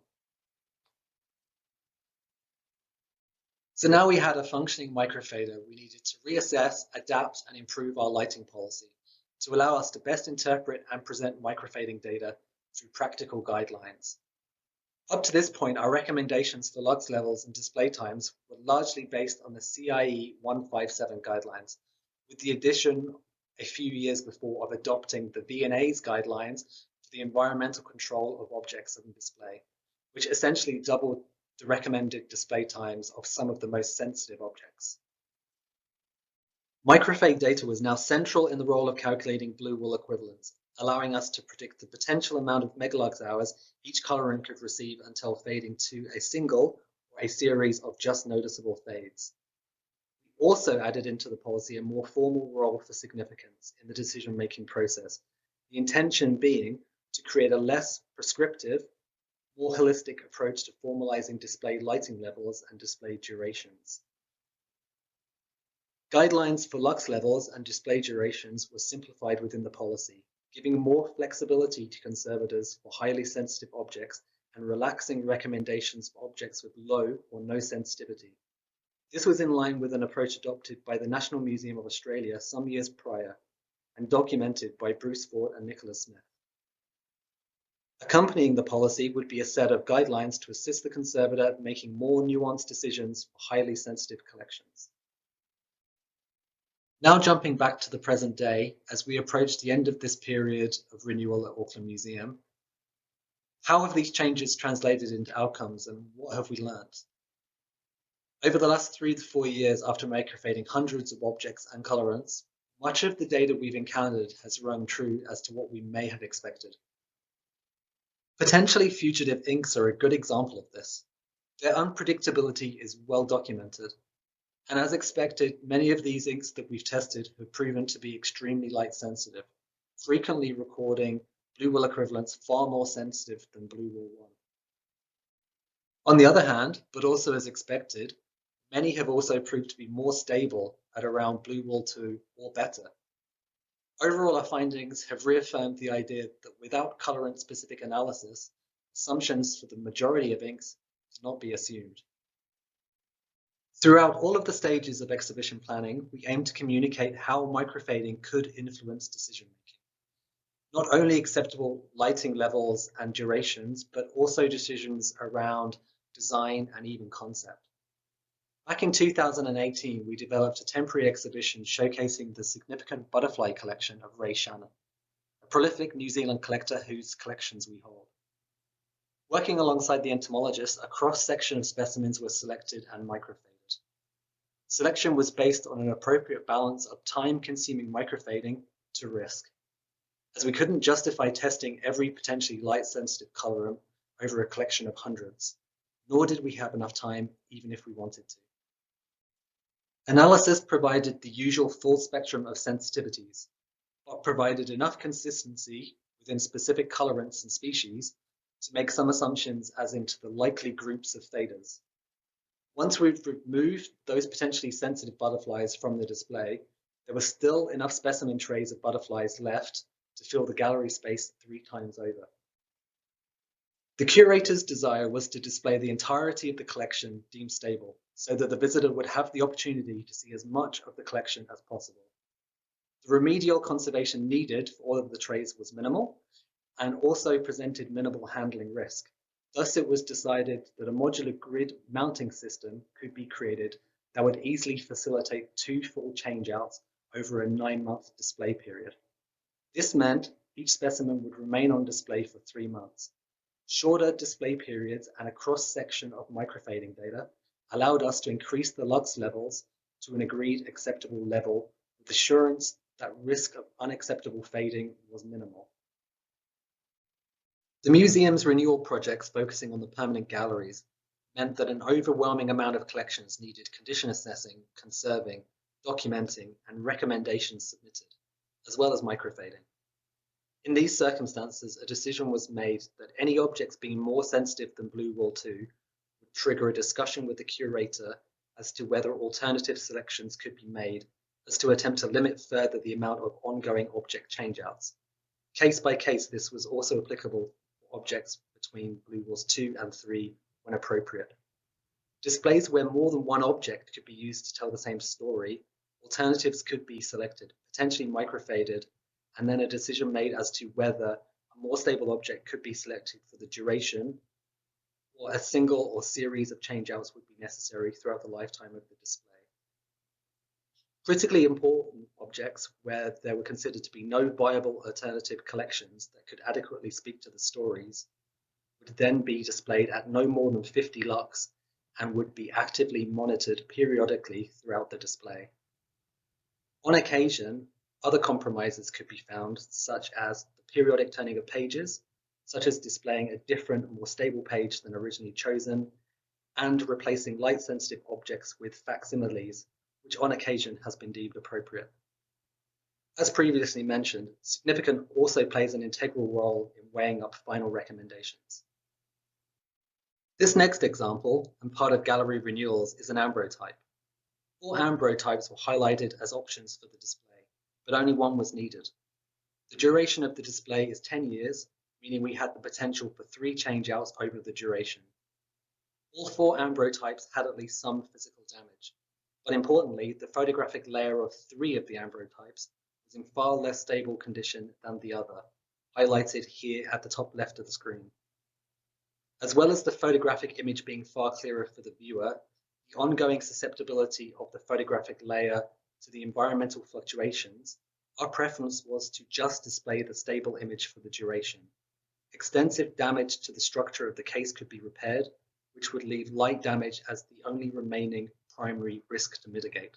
So now we had a functioning microfader, we needed to reassess, adapt, and improve our lighting policy to allow us to best interpret and present microfading data through practical guidelines. Up to this point, our recommendations for lux levels and display times were largely based on the CIE 157 guidelines, with the addition a few years before of adopting the V&A's guidelines for the environmental control of objects on display, which essentially doubled the recommended display times of some of the most sensitive objects. Microfade data was now central in the role of calculating blue wall equivalence, allowing us to predict the potential amount of megalux hours each colorant could receive until fading to a single or a series of just noticeable fades. We also added into the policy a more formal role for significance in the decision-making process, the intention being to create a less prescriptive, more holistic approach to formalizing display lighting levels and display durations. Guidelines for lux levels and display durations were simplified within the policy, giving more flexibility to conservators for highly sensitive objects and relaxing recommendations for objects with low or no sensitivity. This was in line with an approach adopted by the National Museum of Australia some years prior and documented by Bruce Ford and Nicholas Smith. Accompanying the policy would be a set of guidelines to assist the conservator making more nuanced decisions for highly sensitive collections. Now jumping back to the present day, as we approach the end of this period of renewal at Auckland Museum, how have these changes translated into outcomes and what have we learned? Over the last 3 to 4 years after microfading hundreds of objects and colorants, much of the data we've encountered has rung true as to what we may have expected. Potentially fugitive inks are a good example of this. Their unpredictability is well documented, and as expected, many of these inks that we've tested have proven to be extremely light sensitive, frequently recording blue wall equivalents far more sensitive than blue wall 1. On the other hand, but also as expected, many have also proved to be more stable at around blue wall 2 or better. Overall, our findings have reaffirmed the idea that without colorant-specific analysis, assumptions for the majority of inks cannot be assumed. Throughout all of the stages of exhibition planning, we aim to communicate how microfading could influence decision-making. Not only acceptable lighting levels and durations, but also decisions around design and even concept. Back in 2018, we developed a temporary exhibition showcasing the significant butterfly collection of Ray Shannon, a prolific New Zealand collector whose collections we hold. Working alongside the entomologist, a cross-section of specimens were selected and microfaded. Selection was based on an appropriate balance of time-consuming microfading to risk, as we couldn't justify testing every potentially light-sensitive colorant over a collection of hundreds, nor did we have enough time even if we wanted to. Analysis provided the usual full spectrum of sensitivities, but provided enough consistency within specific colorants and species to make some assumptions as into the likely groups of faders. Once we've removed those potentially sensitive butterflies from the display, there were still enough specimen trays of butterflies left to fill the gallery space 3 times over. The curator's desire was to display the entirety of the collection deemed stable, so that the visitor would have the opportunity to see as much of the collection as possible. The remedial conservation needed for all of the trays was minimal and also presented minimal handling risk. Thus, it was decided that a modular grid mounting system could be created that would easily facilitate 2 full changeouts over a 9-month display period. This meant each specimen would remain on display for 3 months. Shorter display periods and a cross-section of microfading data allowed us to increase the lux levels to an agreed acceptable level with assurance that risk of unacceptable fading was minimal. The museum's renewal projects focusing on the permanent galleries meant that an overwhelming amount of collections needed condition assessing, conserving, documenting, and recommendations submitted, as well as microfading. In these circumstances, a decision was made that any objects being more sensitive than Blue Wall 2 would trigger a discussion with the curator as to whether alternative selections could be made as to attempt to limit further the amount of ongoing object changeouts. Case by case, this was also applicable for objects between Blue Walls 2 and 3 when appropriate. Displays where more than one object could be used to tell the same story, alternatives could be selected, potentially microfaded, and then a decision made as to whether a more stable object could be selected for the duration, or a single or series of changeouts would be necessary throughout the lifetime of the display. Critically important objects where there were considered to be no viable alternative collections that could adequately speak to the stories would then be displayed at no more than 50 lux and would be actively monitored periodically throughout the display. On occasion, other compromises could be found, such as the periodic turning of pages, such as displaying a different, more stable page than originally chosen, and replacing light-sensitive objects with facsimiles, which on occasion has been deemed appropriate. As previously mentioned, significance also plays an integral role in weighing up final recommendations. This next example, and part of gallery renewals, is an ambrotype. 4 ambrotypes were highlighted as options for the display, but only one was needed. The duration of the display is 10 years, meaning we had the potential for 3 changeouts over the duration. All 4 ambrotypes had at least some physical damage, but importantly, the photographic layer of 3 of the ambrotypes was in far less stable condition than the other, highlighted here at the top left of the screen. As well as the photographic image being far clearer for the viewer, the ongoing susceptibility of the photographic layer to the environmental fluctuations, our preference was to just display the stable image for the duration. Extensive damage to the structure of the case could be repaired, which would leave light damage as the only remaining primary risk to mitigate.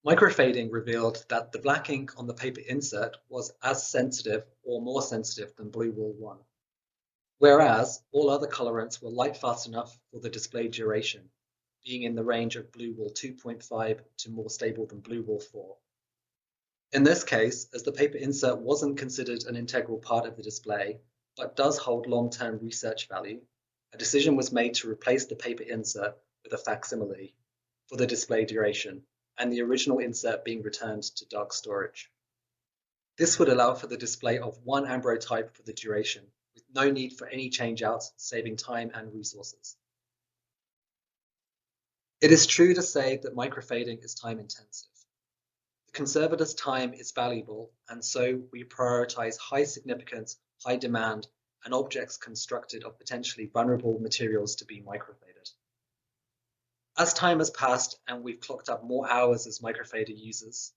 Microfading revealed that the black ink on the paper insert was as sensitive or more sensitive than Blue Wall 1, whereas all other colorants were light fast enough for the display duration, being in the range of Blue Wall 2.5 to more stable than Blue Wall 4. In this case, as the paper insert wasn't considered an integral part of the display, but does hold long-term research value, a decision was made to replace the paper insert with a facsimile for the display duration, and the original insert being returned to dark storage. This would allow for the display of 1 ambrotype for the duration, with no need for any changeouts, saving time and resources. It is true to say that microfading is time intensive. The conservator's time is valuable, and so we prioritize high significance, high demand, and objects constructed of potentially vulnerable materials to be microfaded. As time has passed and we've clocked up more hours as microfader users,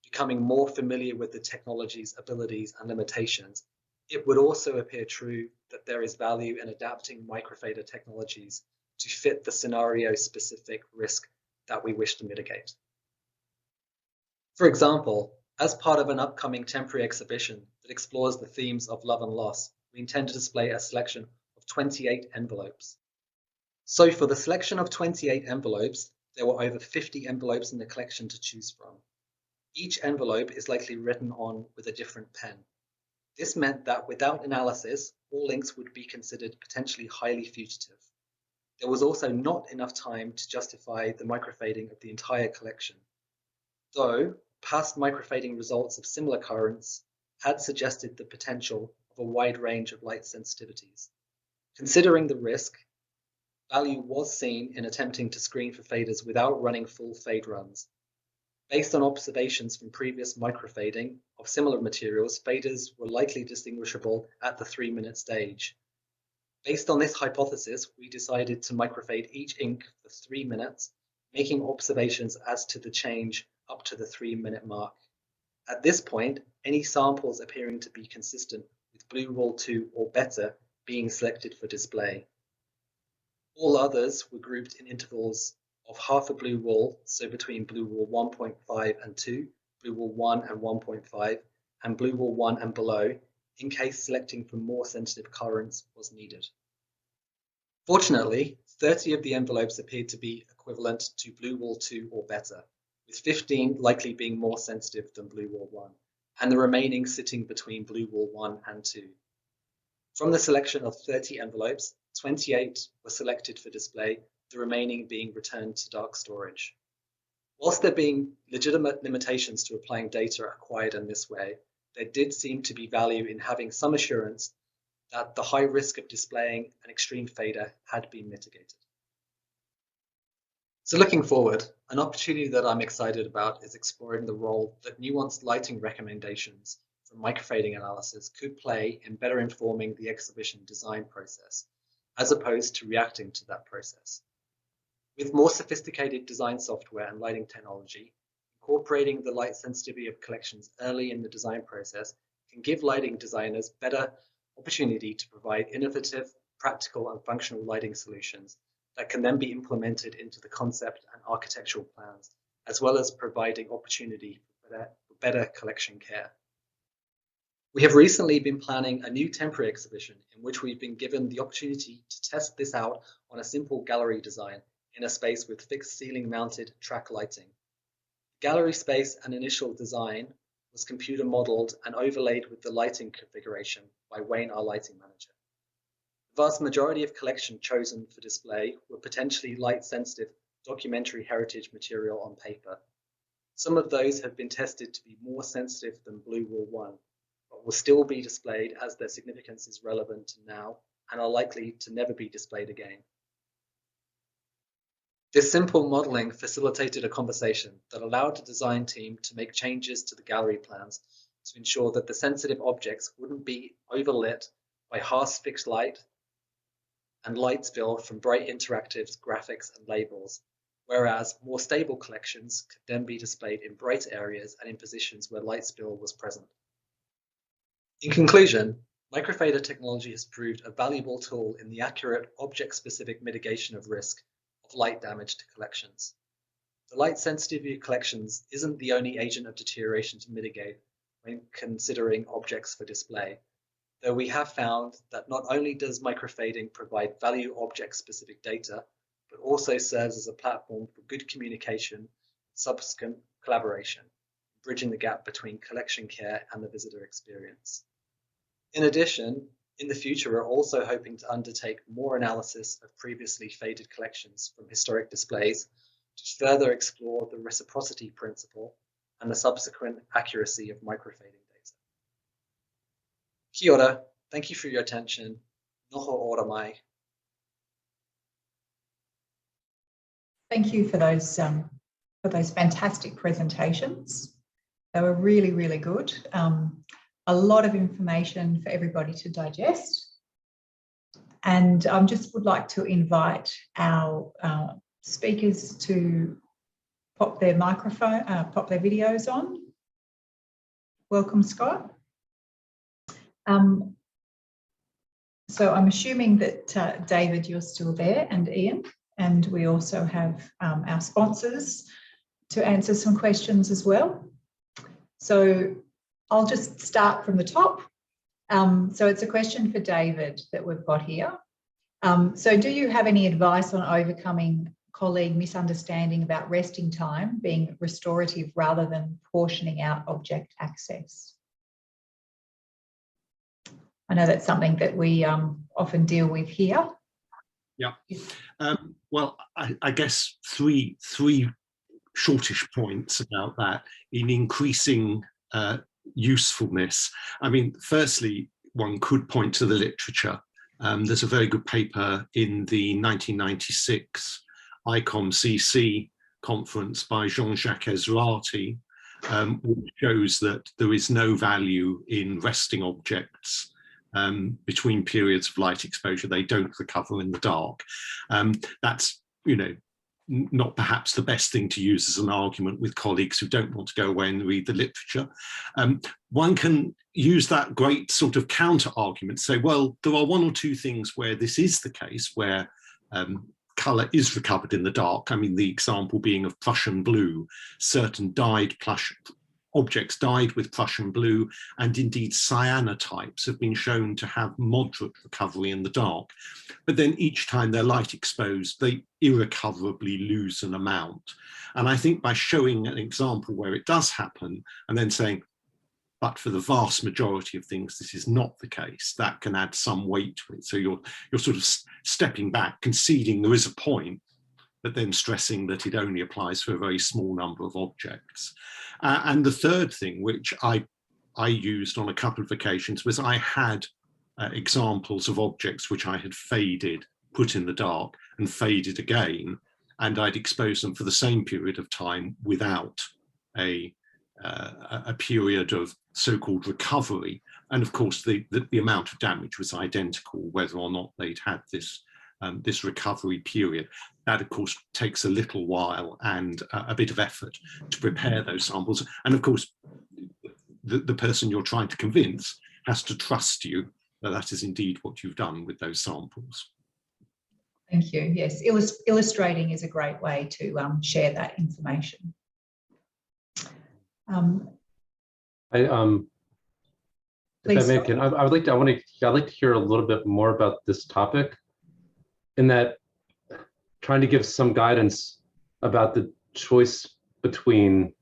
becoming more familiar with the technology's abilities and limitations, it would also appear true that there is value in adapting microfader technologies to fit the scenario-specific risk that we wish to mitigate. For example, as part of an upcoming temporary exhibition that explores the themes of love and loss, we intend to display a selection of 28 envelopes. So for the selection of 28 envelopes, there were over 50 envelopes in the collection to choose from. Each envelope is likely written on with a different pen. This meant that without analysis, all inks would be considered potentially highly fugitive. There was also not enough time to justify the microfading of the entire collection, though past microfading results of similar currents had suggested the potential of a wide range of light sensitivities. Considering the risk, value was seen in attempting to screen for faders without running full fade runs. Based on observations from previous microfading of similar materials, faders were likely distinguishable at the 3-minute stage. Based on this hypothesis, we decided to microfade each ink for 3 minutes, making observations as to the change up to the 3-minute mark. At this point, any samples appearing to be consistent with blue wool 2 or better being selected for display. All others were grouped in intervals of half a blue wool, so between blue wool 1.5 and 2, blue wool 1 and 1.5, and blue wool 1 and below, in case selecting for more sensitive colorants was needed. Fortunately, 30 of the envelopes appeared to be equivalent to blue wool 2 or better, with 15 likely being more sensitive than blue wool 1, and the remaining sitting between blue wool 1 and 2. From the selection of 30 envelopes, 28 were selected for display, the remaining being returned to dark storage. Whilst there being legitimate limitations to applying data acquired in this way, there did seem to be value in having some assurance that the high risk of displaying an extreme fader had been mitigated. So looking forward, an opportunity that I'm excited about is exploring the role that nuanced lighting recommendations from microfading analysis could play in better informing the exhibition design process, as opposed to reacting to that process. With more sophisticated design software and lighting technology, incorporating the light sensitivity of collections early in the design process can give lighting designers better opportunity to provide innovative, practical and functional lighting solutions that can then be implemented into the concept and architectural plans, as well as providing opportunity for better collection care. We have recently been planning a new temporary exhibition in which we've been given the opportunity to test this out on a simple gallery design in a space with fixed ceiling mounted track lighting. The gallery space and initial design was computer modeled and overlaid with the lighting configuration by Wayne, our lighting manager. The vast majority of collection chosen for display were potentially light sensitive documentary heritage material on paper. Some of those have been tested to be more sensitive than blue wool 1, but will still be displayed as their significance is relevant now and are likely to never be displayed again. This simple modeling facilitated a conversation that allowed the design team to make changes to the gallery plans to ensure that the sensitive objects wouldn't be overlit by harsh fixed light and light spill from bright interactives, graphics and labels, whereas more stable collections could then be displayed in bright areas and in positions where light spill was present. In conclusion, microfader technology has proved a valuable tool in the accurate object-specific mitigation of risk of light damage to collections. The light sensitivity of collections isn't the only agent of deterioration to mitigate when considering objects for display, though we have found that not only does microfading provide value object-specific data, but also serves as a platform for good communication and subsequent collaboration, bridging the gap between collection care and the visitor experience. In addition, in the future, we're also hoping to undertake more analysis of previously faded collections from historic displays to further explore the reciprocity principle and the subsequent accuracy of microfading data. Kia ora, thank you for your attention. Noho ora mai. Thank you for those fantastic presentations. They were really, really good. A lot of information for everybody to digest. And I just would like to invite our speakers to pop their microphone, pop their videos on. Welcome, Scott. So I'm assuming that David, you're still there, and Ian, and we also have our sponsors to answer some questions as well. So I'll just start from the top. So it's a question for David that we've got here. So do you have any advice on overcoming colleague misunderstanding about resting time being restorative rather than portioning out object access? I know that's something that we often deal with here. Yeah. Well, I guess three shortish points about that in increasing usefulness. I mean, firstly, one could point to the literature. There's a very good paper in the 1996 ICOM CC conference by Jean-Jacques Ezrati, which shows that there is no value in resting objects between periods of light exposure. They don't recover in the dark. That's, not perhaps the best thing to use as an argument with colleagues who don't want to go away and read the literature. One can use that great sort of counter argument, say, well, there are one or two things where this is the case, where colour is recovered in the dark. I mean, the example being of Prussian blue. Certain objects dyed with Prussian blue, and indeed cyanotypes have been shown to have moderate recovery in the dark. But then each time they're light exposed, they irrecoverably lose an amount. And I think by showing an example where it does happen, and then saying, but for the vast majority of things, this is not the case, that can add some weight to it. So you're sort of stepping back, conceding there is a point, but then stressing that it only applies for a very small number of objects. And the third thing, which I used on a couple of occasions, was I had examples of objects which I had faded, put in the dark, and faded again, and I'd exposed them for the same period of time without a period of so-called recovery. And of course, the amount of damage was identical, whether or not they'd had this recovery period. That, of course, takes a little while and a bit of effort to prepare those samples. And of course, the person you're trying to convince has to trust you that that is indeed what you've done with those samples. Thank you. Yes, illustrating is a great way to share that information. If I may, I'd like to hear a little bit more about this topic, in that trying to give some guidance about the choice between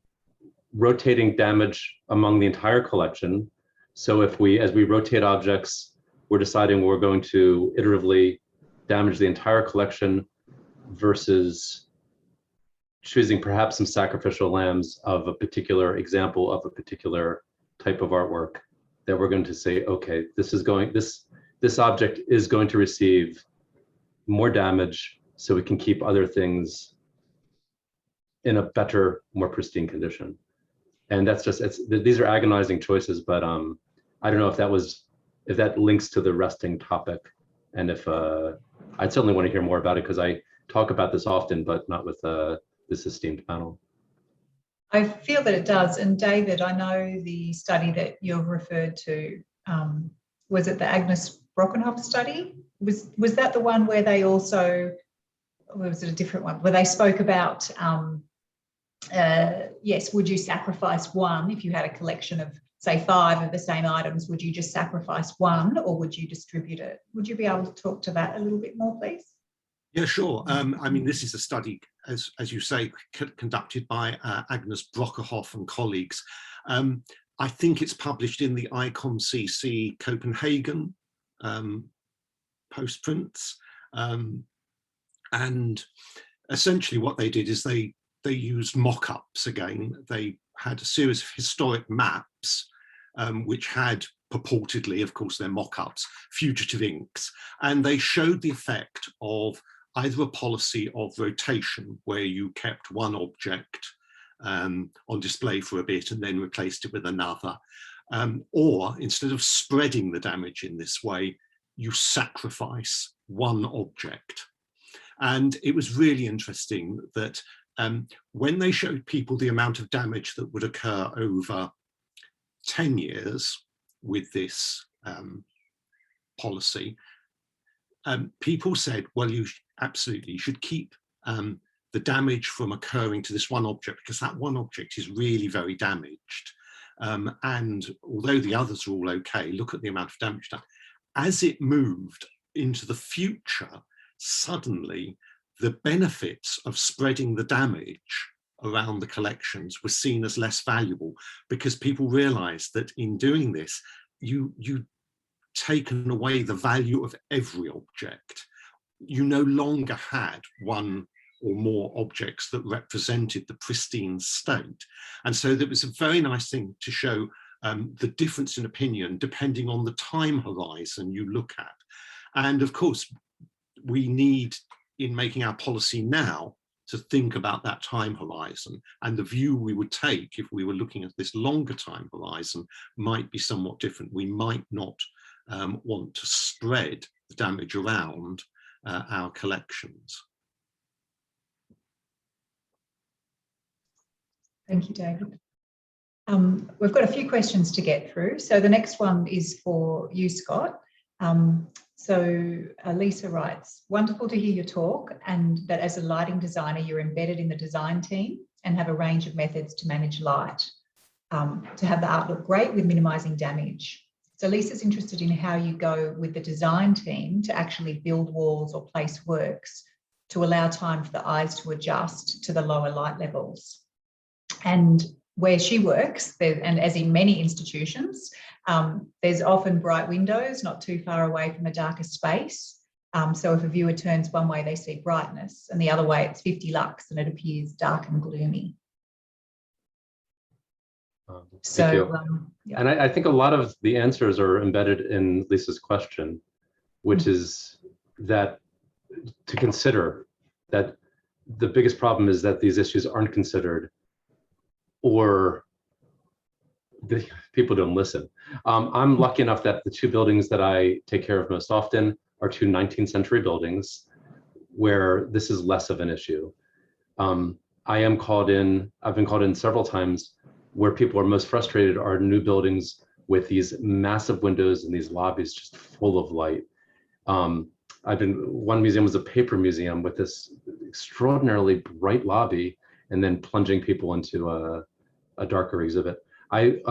rotating damage among the entire collection. So if as we rotate objects, we're deciding we're going to iteratively damage the entire collection, versus choosing perhaps some sacrificial lambs of a particular example of a particular type of artwork, that we're going to say, okay, this object is going to receive more damage so we can keep other things in a better, more pristine condition. And that's just, these are agonizing choices, but I don't know if that links to the resting topic. And if I'd certainly want to hear more about it, because I talk about this often, but not with this esteemed panel. I feel that it does. And David, I know the study that you've referred to, was it the Agnes Brockenhoff study? Was that the one where they also, or was it a different one, where they spoke about, yes, would you sacrifice one if you had a collection of, say, 5 of the same items? Would you just sacrifice one, or would you distribute it? Would you be able to talk to that a little bit more, please? Yeah, sure. I mean, this is a study, as you say, conducted by Agnes Brockenhoff and colleagues. I think it's published in the ICOM-CC Copenhagen postprints. And essentially what they did is they used mock-ups again. They had a series of historic maps which had purportedly, of course they're mock-ups, fugitive inks, and they showed the effect of either a policy of rotation, where you kept one object on display for a bit and then replaced it with another, or instead of spreading the damage in this way, you sacrifice one object. And it was really interesting that when they showed people the amount of damage that would occur over 10 years with this policy, people said, well, you absolutely should keep the damage from occurring to this one object, because that one object is really very damaged. And although the others are all okay, look at the amount of damage done. As it moved into the future, suddenly the benefits of spreading the damage around the collections were seen as less valuable, because people realized that in doing this, you'd taken away the value of every object. You no longer had one or more objects that represented the pristine state. And so there was a very nice thing to show the difference in opinion depending on the time horizon you look at. And of course, we need, in making our policy now, to think about that time horizon, and the view we would take if we were looking at this longer time horizon might be somewhat different. We might not want to spread the damage around our collections. Thank you, David. We've got a few questions to get through. So the next one is for you, Scott. Lisa writes, wonderful to hear your talk, and that as a lighting designer, you're embedded in the design team and have a range of methods to manage light, to have the art look great with minimising damage. So Lisa's interested in how you go with the design team to actually build walls or place works to allow time for the eyes to adjust to the lower light levels. And where she works, and as in many institutions, there's often bright windows not too far away from a darker space. So if a viewer turns one way, they see brightness, and the other way it's 50 lux and it appears dark and gloomy. Thank you. Yeah. And I think a lot of the answers are embedded in Lisa's question, which is that to consider that the biggest problem is that these issues aren't considered, or the people don't listen. I'm lucky enough that the two buildings that I take care of most often are two 19th century buildings where this is less of an issue. I've been called in several times where people are most frustrated are new buildings with these massive windows and these lobbies just full of light. One museum was a paper museum with this extraordinarily bright lobby and then plunging people into a darker exhibit. I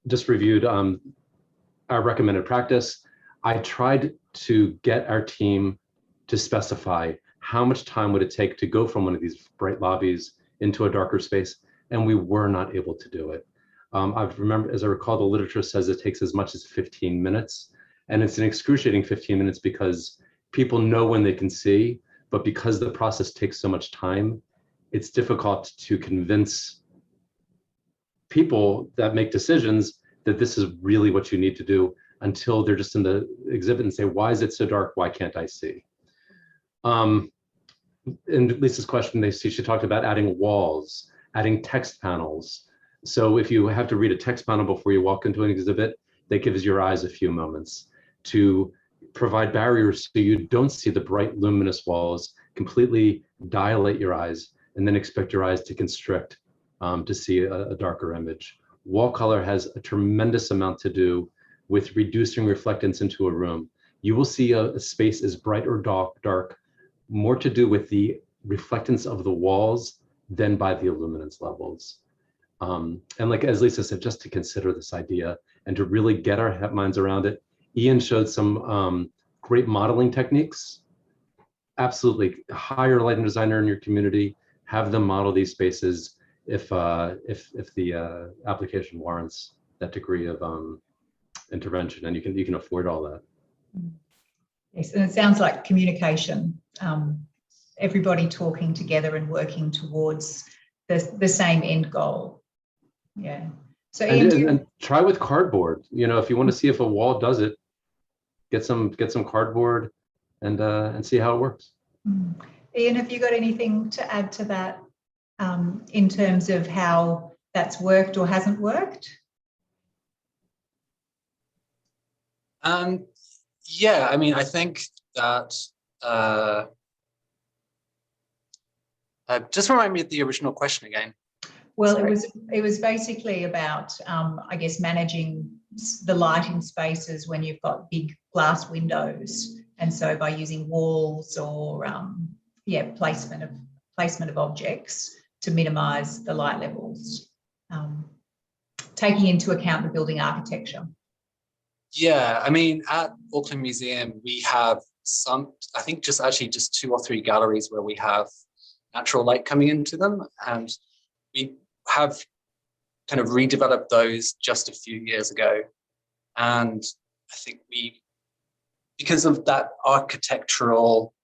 just reviewed our recommended practice. I tried to get our team to specify how much time would it take to go from one of these bright lobbies into a darker space, and we were not able to do it. As I recall, the literature says it takes as much as 15 minutes, and it's an excruciating 15 minutes because people know when they can see, but because the process takes so much time, it's difficult to convince people that make decisions that this is really what you need to do until they're just in the exhibit and say, why is it so dark? Why can't I see? In Lisa's question, she talked about adding walls, adding text panels. So if you have to read a text panel before you walk into an exhibit, that gives your eyes a few moments to provide barriers so you don't see the bright luminous walls, completely dilate your eyes, and then expect your eyes to constrict to see a darker image. Wall color has a tremendous amount to do with reducing reflectance into a room. You will see a space is bright or dark, more to do with the reflectance of the walls than by the illuminance levels. And like as Lisa said, just to consider this idea and to really get our minds around it. Ian showed some great modeling techniques. Absolutely, hire a lighting designer in your community, have them model these spaces if the application warrants that degree of intervention, and you can afford all that. Yes, and it sounds like communication, everybody talking together and working towards the same end goal. Yeah. So Ian, and try with cardboard. You know, if you want to see if a wall does it, get some cardboard and see how it works. Ian, have you got anything to add to that in terms of how that's worked or hasn't worked? Yeah, I mean, I think that just remind me of the original question again. Well, it was basically about, I guess, managing the light in spaces when you've got big glass windows, and so by using walls or placement of objects to minimise the light levels, taking into account the building architecture. Yeah, I mean, at Auckland Museum, we have I think just 2 or 3 galleries where we have natural light coming into them, and we have kind of redeveloped those just a few years ago. And I think because of that architectural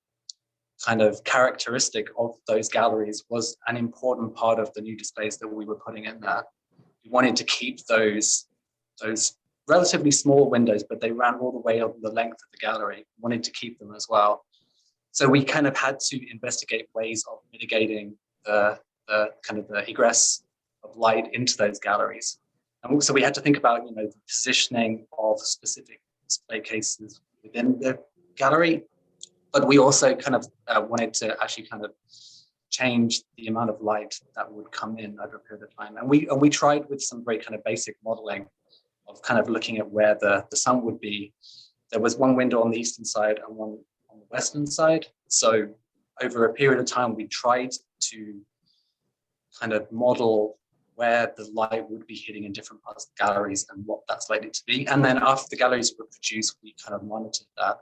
kind of characteristic of those galleries was an important part of the new displays that we were putting in there. We wanted to keep those relatively small windows, but they ran all the way up the length of the gallery. We wanted to keep them as well. So we kind of had to investigate ways of mitigating the kind of the egress of light into those galleries. And also we had to think about, the positioning of specific display cases within the gallery, but we also kind of wanted to actually kind of change the amount of light that would come in over a period of time. And we tried with some very kind of basic modeling of kind of looking at where the sun would be. There was one window on the eastern side and one on the western side. So over a period of time, we tried to kind of model where the light would be hitting in different parts of the galleries and what that's likely to be. And then after the galleries were produced, we kind of monitored that.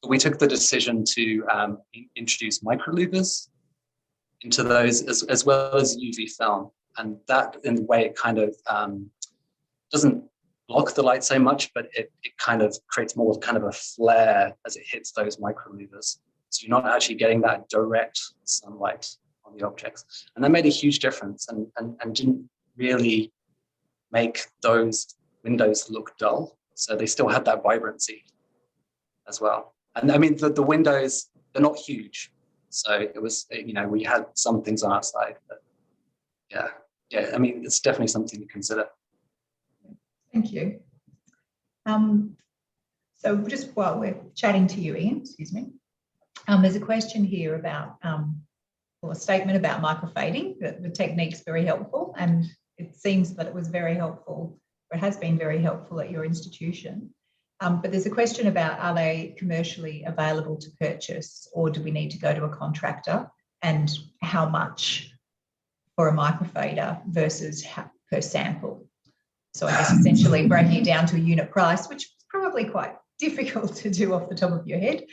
But we took the decision to introduce microlouvers into those, as well as UV film. And that, in a way, it kind of doesn't block the light so much, but it kind of creates more kind of a flare as it hits those microlouvers. So you're not actually getting that direct sunlight on the objects. And that made a huge difference and didn't really make those windows look dull. So they still had that vibrancy as well. And I mean, the windows, they're not huge. So it was, we had some things on our side, but yeah, I mean, it's definitely something to consider. Thank you. So just while we're chatting to you, Ian, excuse me, there's a question here about, or a statement about microfading, that the technique's very helpful, and it seems that it was very helpful, or it has been very helpful at your institution. But there's a question about, are they commercially available to purchase, or do we need to go to a contractor, and how much for a microfader versus per sample? So I guess essentially breaking it down to a unit price, which is probably quite difficult to do off the top of your head.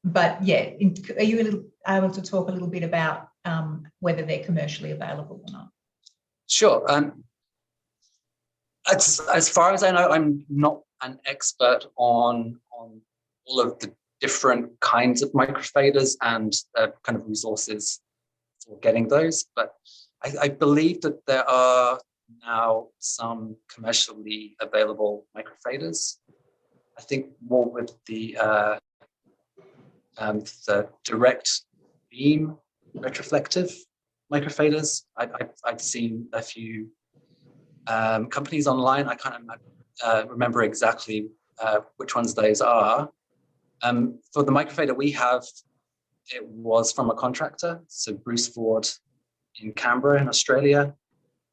But yeah, are you able to talk a little bit about whether they're commercially available or not? Sure. As far as I know, I'm not an expert on all of the different kinds of microfaders and kind of resources for getting those, but I believe that there are now some commercially available microfaders. I think more with the direct beam retroflective microfaders. I've seen a few companies online. I can't remember exactly which ones those are. For the microfader we have, it was from a contractor, so Bruce Ford in Canberra in Australia.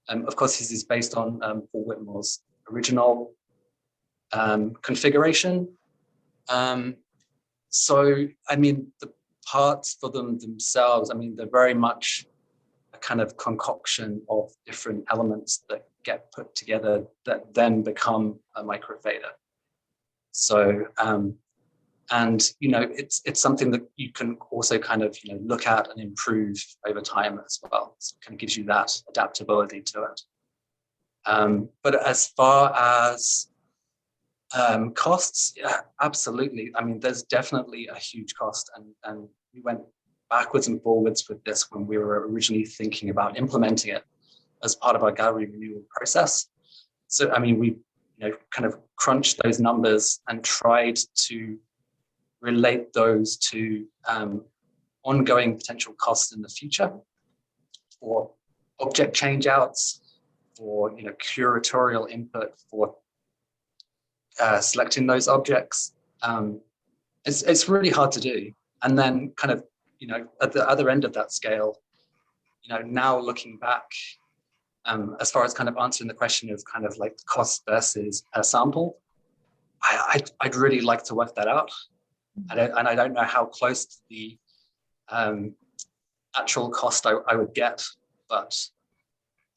Of course, this is based on Paul Whitmore's original configuration. So, I mean, the parts for them themselves, I mean, they're very much a kind of concoction of different elements that get put together that then become a microfader. So, and, it's something that you can also kind of, look at and improve over time as well. So it kind of gives you that adaptability to it. But as far as costs, yeah, absolutely. I mean, there's definitely a huge cost, and we went backwards and forwards with this when we were originally thinking about implementing it as part of our gallery renewal process. So, I mean, we kind of crunched those numbers and tried to relate those to ongoing potential costs in the future for object change outs, for curatorial input, for selecting those objects. It's really hard to do. And then kind of, at the other end of that scale, now looking back, as far as kind of answering the question of kind of like cost versus per sample, I'd really like to work that out. And I don't know how close to the actual cost I would get, but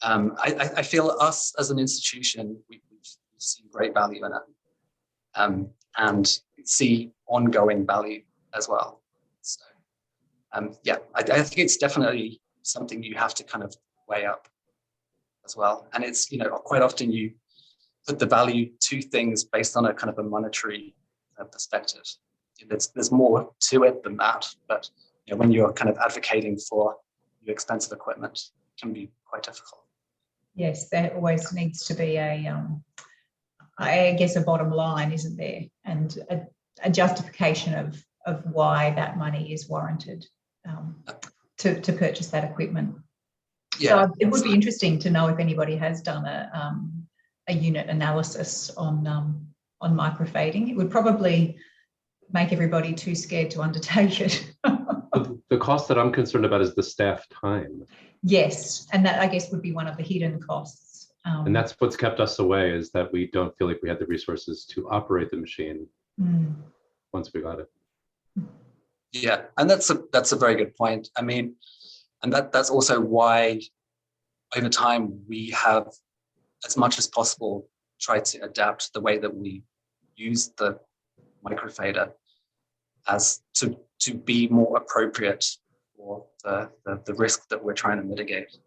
I feel us as an institution, we've seen great value in it, and see ongoing value as well. So yeah, I think it's definitely something you have to kind of weigh up as well. And it's, quite often you put the value to things based on a kind of a monetary perspective. There's more to it than that, but when you're kind of advocating for new expensive equipment, it can be quite difficult. Yes, there always needs to be I guess a bottom line, isn't there? And a justification of why that money is warranted to purchase that equipment. Yeah, so it would be interesting to know if anybody has done a unit analysis on microfading. It would probably make everybody too scared to undertake it. The cost that I'm concerned about is the staff time. Yes, and that I guess would be one of the hidden costs. And that's what's kept us away, is that we don't feel like we had the resources to operate the machine once we got it. Yeah, and that's a very good point. I mean, and that's also why over time we have, as much as possible, tried to adapt the way that we use the microfader as to be more appropriate for the risk that we're trying to mitigate.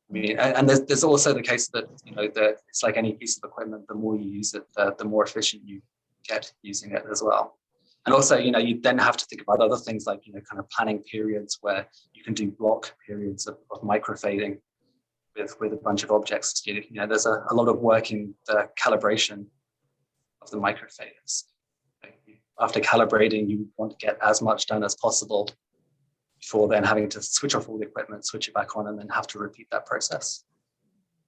I mean, and there's also the case that, you know, it's like any piece of equipment, the more you use it, the more efficient you get using it as well. And also, you know, you then have to think about other things like, you know, kind of planning periods where you can do block periods of microfading with a bunch of objects. You know, there's a lot of work in the calibration of the microfaders. After calibrating, you want to get as much done as possible before then having to switch off all the equipment, switch it back on, and then have to repeat that process.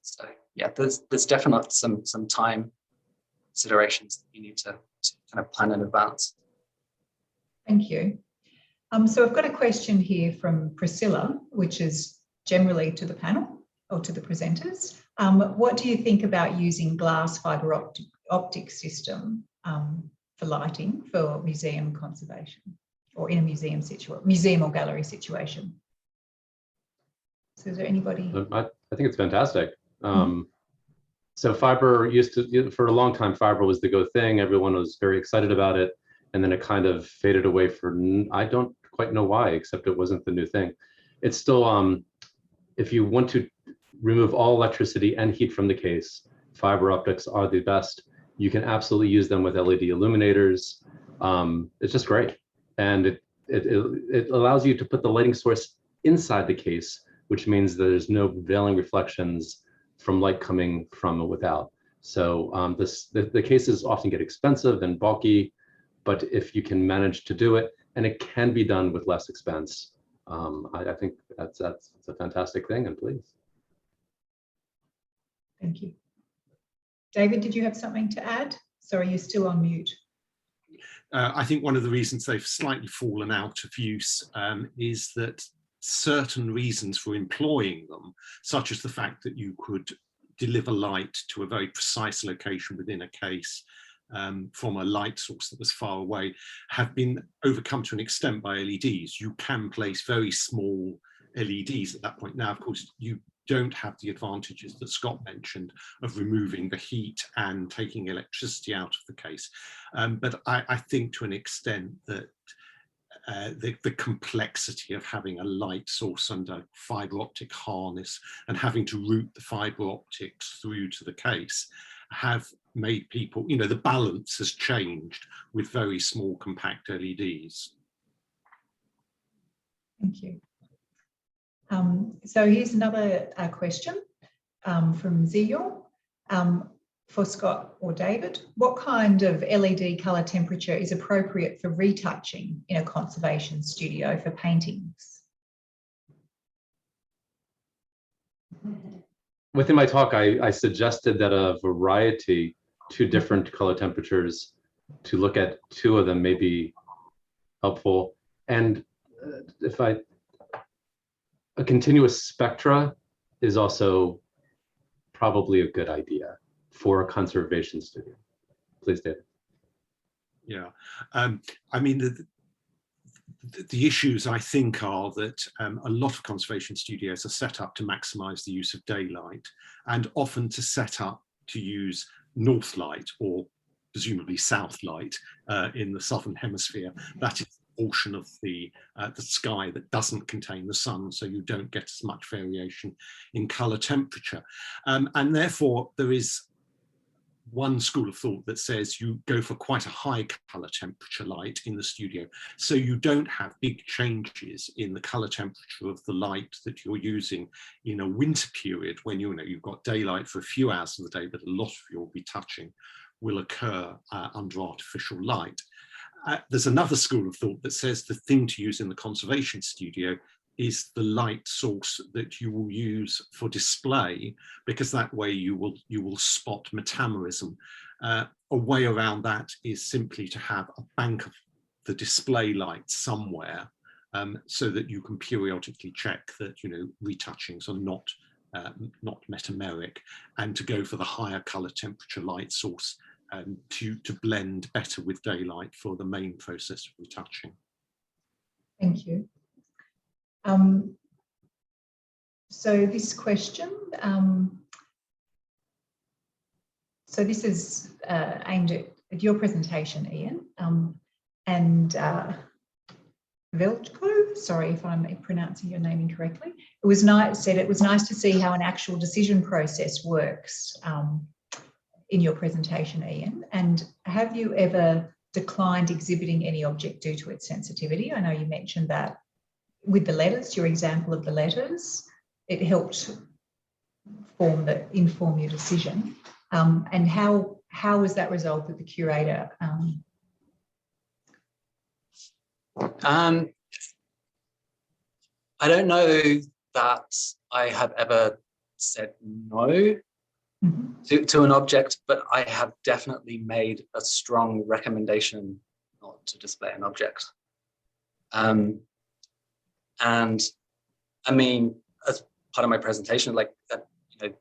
So yeah, there's definitely some time considerations that you need to kind of plan in advance. Thank you. So I've got a question here from Priscilla, which is generally to the panel or to the presenters. What do you think about using glass fibre optic system for lighting for museum conservation, or in a museum or gallery situation? So is there anybody? I think it's fantastic. So fiber for a long time, fiber was the go thing. Everyone was very excited about it. And then it kind of faded away for, I don't quite know why, except it wasn't the new thing. It's still, if you want to remove all electricity and heat from the case, fiber optics are the best. You can absolutely use them with LED illuminators. It's just great. And it allows you to put the lighting source inside the case, which means there's no veiling reflections from light coming from or without. So the cases often get expensive and bulky, but if you can manage to do it, and it can be done with less expense, I think that's a fantastic thing, and please. Thank you. David, did you have something to add? Sorry, you're still on mute. I think one of the reasons they've slightly fallen out of use is that certain reasons for employing them, such as the fact that you could deliver light to a very precise location within a case from a light source that was far away, have been overcome to an extent by LEDs. You can place very small LEDs at that point. Now, of course, you don't have the advantages that Scott mentioned of removing the heat and taking electricity out of the case. But I think to an extent that the complexity of having a light source under fibre optic harness and having to route the fibre optics through to the case have made people, you know, the balance has changed with very small compact LEDs. Thank you. So here's another question from Zio for Scott or David. What kind of LED colour temperature is appropriate for retouching in a conservation studio for paintings? Within my talk, I suggested that a variety, 2 different color temperatures, to look at 2 of them may be helpful. And a continuous spectra is also probably a good idea for a conservation studio. Please, David. Yeah, I mean, the issues I think are that a lot of conservation studios are set up to maximize the use of daylight, and often to set up to use north light, or presumably south light in the southern hemisphere. That is portion of the sky that doesn't contain the sun, so you don't get as much variation in color temperature. And therefore there is one school of thought that says you go for quite a high color temperature light in the studio, so you don't have big changes in the color temperature of the light that you're using in a winter period, when you've got daylight for a few hours of the day, but a lot of your retouching will occur under artificial light. there's another school of thought that says the thing to use in the conservation studio is the light source that you will use for display, because that way you will spot metamerism. A way around that is simply to have a bank of the display lights somewhere, so that you can periodically check that retouchings are not metameric, and to go for the higher color temperature light source to blend better with daylight for the main process of retouching. Thank you. So this question, so this is aimed at your presentation, Ian, and Veljko, sorry if I'm pronouncing your name incorrectly. It was nice to see how an actual decision process works in your presentation, Ian. And have you ever declined exhibiting any object due to its sensitivity? I know you mentioned that with the letters, your example of the letters, it helped inform your decision. And how was that resolved with the curator? I don't know that I have ever said no to an object, but I have definitely made a strong recommendation not to display an object. And I mean, as part of my presentation, like the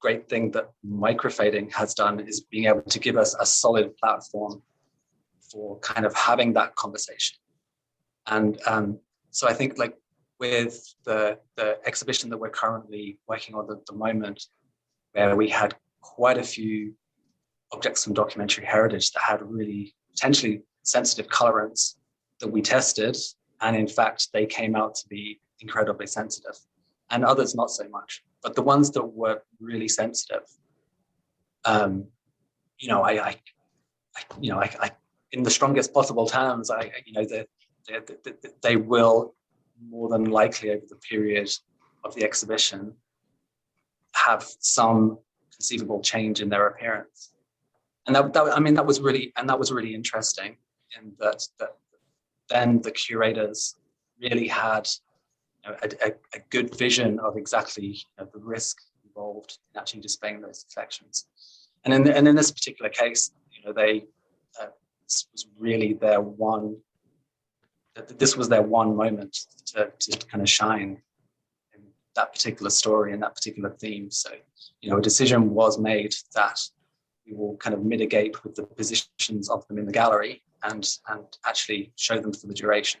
great thing that microfading has done is being able to give us a solid platform for kind of having that conversation. And so I think, like, with the exhibition that we're currently working on at the moment, where we had quite a few objects from documentary heritage that had really potentially sensitive colorants that we tested, and in fact they came out to be incredibly sensitive, and others not so much. But the ones that were really sensitive, I in the strongest possible terms, they will more than likely over the period of the exhibition have some conceivable change in their appearance. And that was really interesting, in that then the curators really had a good vision of exactly the risk involved in actually displaying those collections. And in this particular case, this was really their one. This was their one moment to kind of shine in that particular story and that particular theme. So, a decision was made that we will kind of mitigate with the positions of them in the gallery and actually show them for the duration.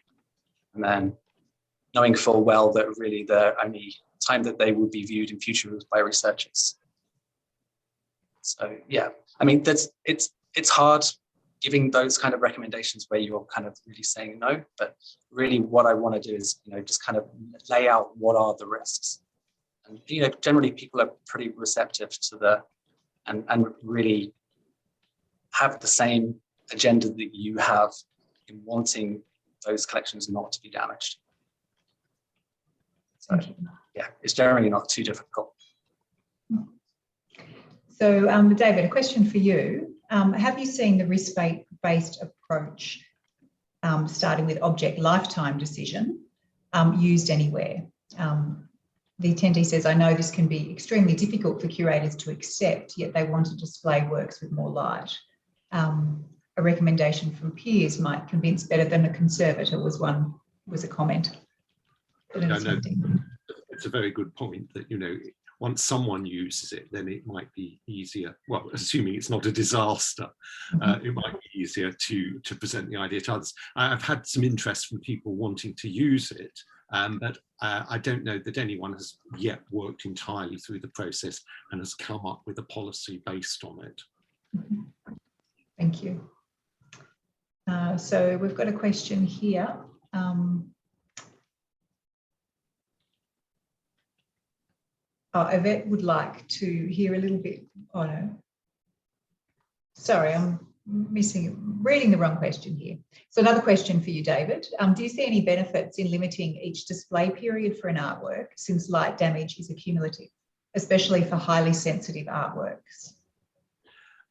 And then, knowing full well that really the only time that they would be viewed in future was by researchers. So yeah, I mean, it's hard giving those kind of recommendations where you're kind of really saying no, but really what I want to do is, just kind of lay out what are the risks. And, generally people are pretty receptive to and really have the same agenda that you have in wanting those collections not to be damaged. So yeah, it's generally not too difficult. So David, a question for you. Have you seen the risk-based approach, starting with object lifetime decision, used anywhere? The attendee says, I know this can be extremely difficult for curators to accept, yet they want to display works with more light. A recommendation from peers might convince better than a conservator was a comment. No, it's a very good point that, once someone uses it, then it might be easier. Well, assuming it's not a disaster, it might be easier to present the idea to others. I've had some interest from people wanting to use it, but I don't know that anyone has yet worked entirely through the process and has come up with a policy based on it. Thank you. So we've got a question here. Yvette would like to hear a little bit. Oh no, sorry, I'm reading the wrong question here. So another question for you, David. Do you see any benefits in limiting each display period for an artwork, since light damage is accumulative, especially for highly sensitive artworks?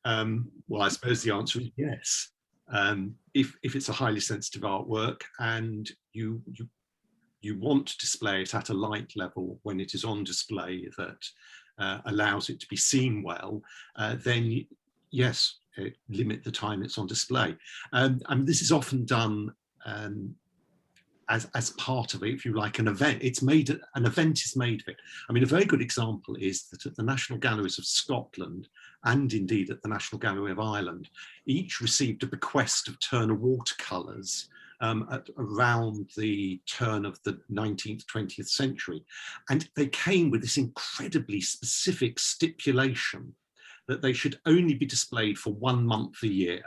Well, I suppose the answer is yes. If it's a highly sensitive artwork and you want to display it at a light level when it is on display that allows it to be seen well, then yes, limit the time it's on display. And this is often done as part of it, if you like, an event. An event is made of it. I mean, a very good example is that at the National Galleries of Scotland, and indeed at the National Gallery of Ireland, each received a bequest of Turner watercolours around the turn of the 19th, 20th century. And they came with this incredibly specific stipulation that they should only be displayed for 1 month a year.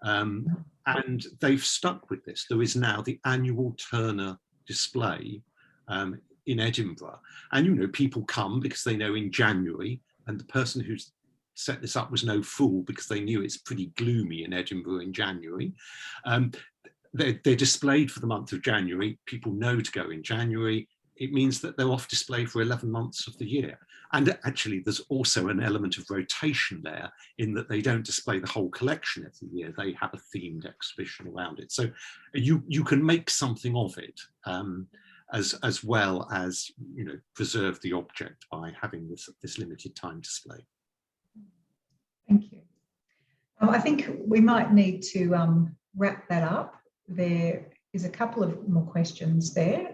And they've stuck with this. There is now the annual Turner display in Edinburgh. And, you know, people come because they know in January, and the person who's set this up was no fool because they knew it's pretty gloomy in Edinburgh in January. They're displayed for the month of January. People know to go in January. It means that they're off display for 11 months of the year. And actually, there's also an element of rotation there in that they don't display the whole collection every year. They have a themed exhibition around it. So you can make something of it as well as, you know, preserve the object by having this limited time display. Thank you. I think we might need to wrap that up. There is a couple of more questions there.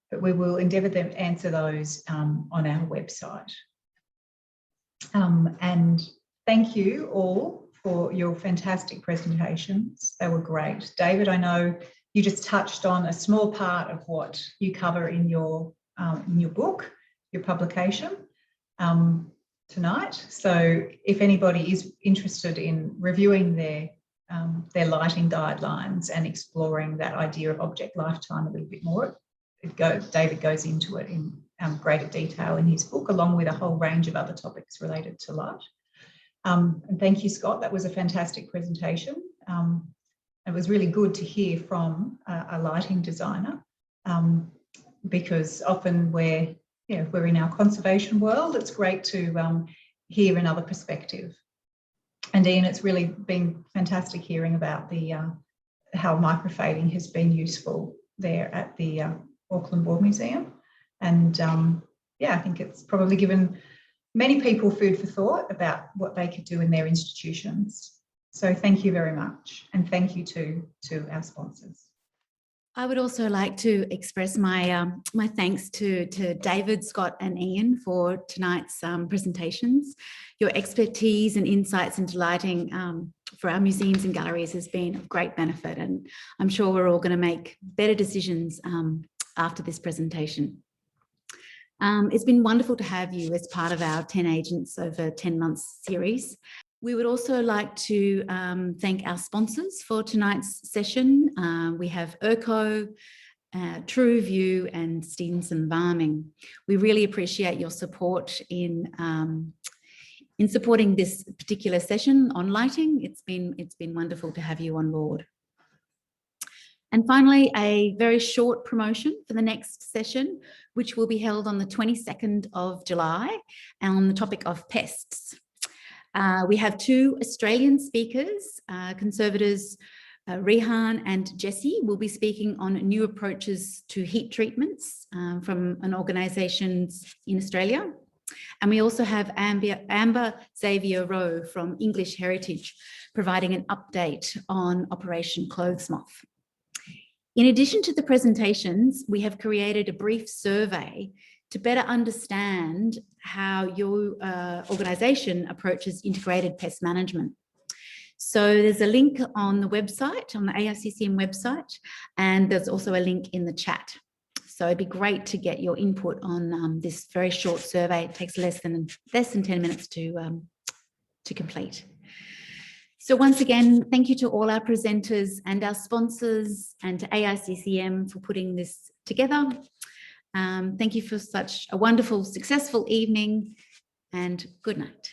But we will endeavour to answer those on our website. And thank you all for your fantastic presentations. They were great. David, I know you just touched on a small part of what you cover in your book, your publication tonight. So if anybody is interested in reviewing their lighting guidelines and exploring that idea of object lifetime a little bit more, David goes into it in greater detail in his book, along with a whole range of other topics related to light. And thank you, Scott. That was a fantastic presentation. It was really good to hear from a lighting designer, because often we're in our conservation world. It's great to hear another perspective. And Ian, it's really been fantastic hearing about how microfading has been useful there at the Auckland War Museum. And yeah, I think it's probably given many people food for thought about what they could do in their institutions. So thank you very much. And thank you to our sponsors. I would also like to express my my thanks to David, Scott and Ian for tonight's presentations. Your expertise and insights into lighting for our museums and galleries has been of great benefit, and I'm sure we're all going to make better decisions after this presentation. It's been wonderful to have you as part of our 10 Agents over 10 months series. We would also like to thank our sponsors for tonight's session. We have Urco, True View and Stevenson Varming. We really appreciate your support in supporting this particular session on lighting. It's been wonderful to have you on board. And finally, a very short promotion for the next session, which will be held on the 22nd of July on the topic of pests. We have 2 Australian speakers, conservators Rehan and Jessie will be speaking on new approaches to heat treatments from an organisation in Australia. And we also have Amber Xavier Rowe from English Heritage providing an update on Operation Clothes Moth. In addition to the presentations, we have created a brief survey to better understand how your organisation approaches integrated pest management. So there's a link on the website, on the AICCM website, and there's also a link in the chat. So it'd be great to get your input on this very short survey. It takes less than 10 minutes to complete. So once again, thank you to all our presenters and our sponsors and to AICCM for putting this together. Thank you for such a wonderful, successful evening, and good night.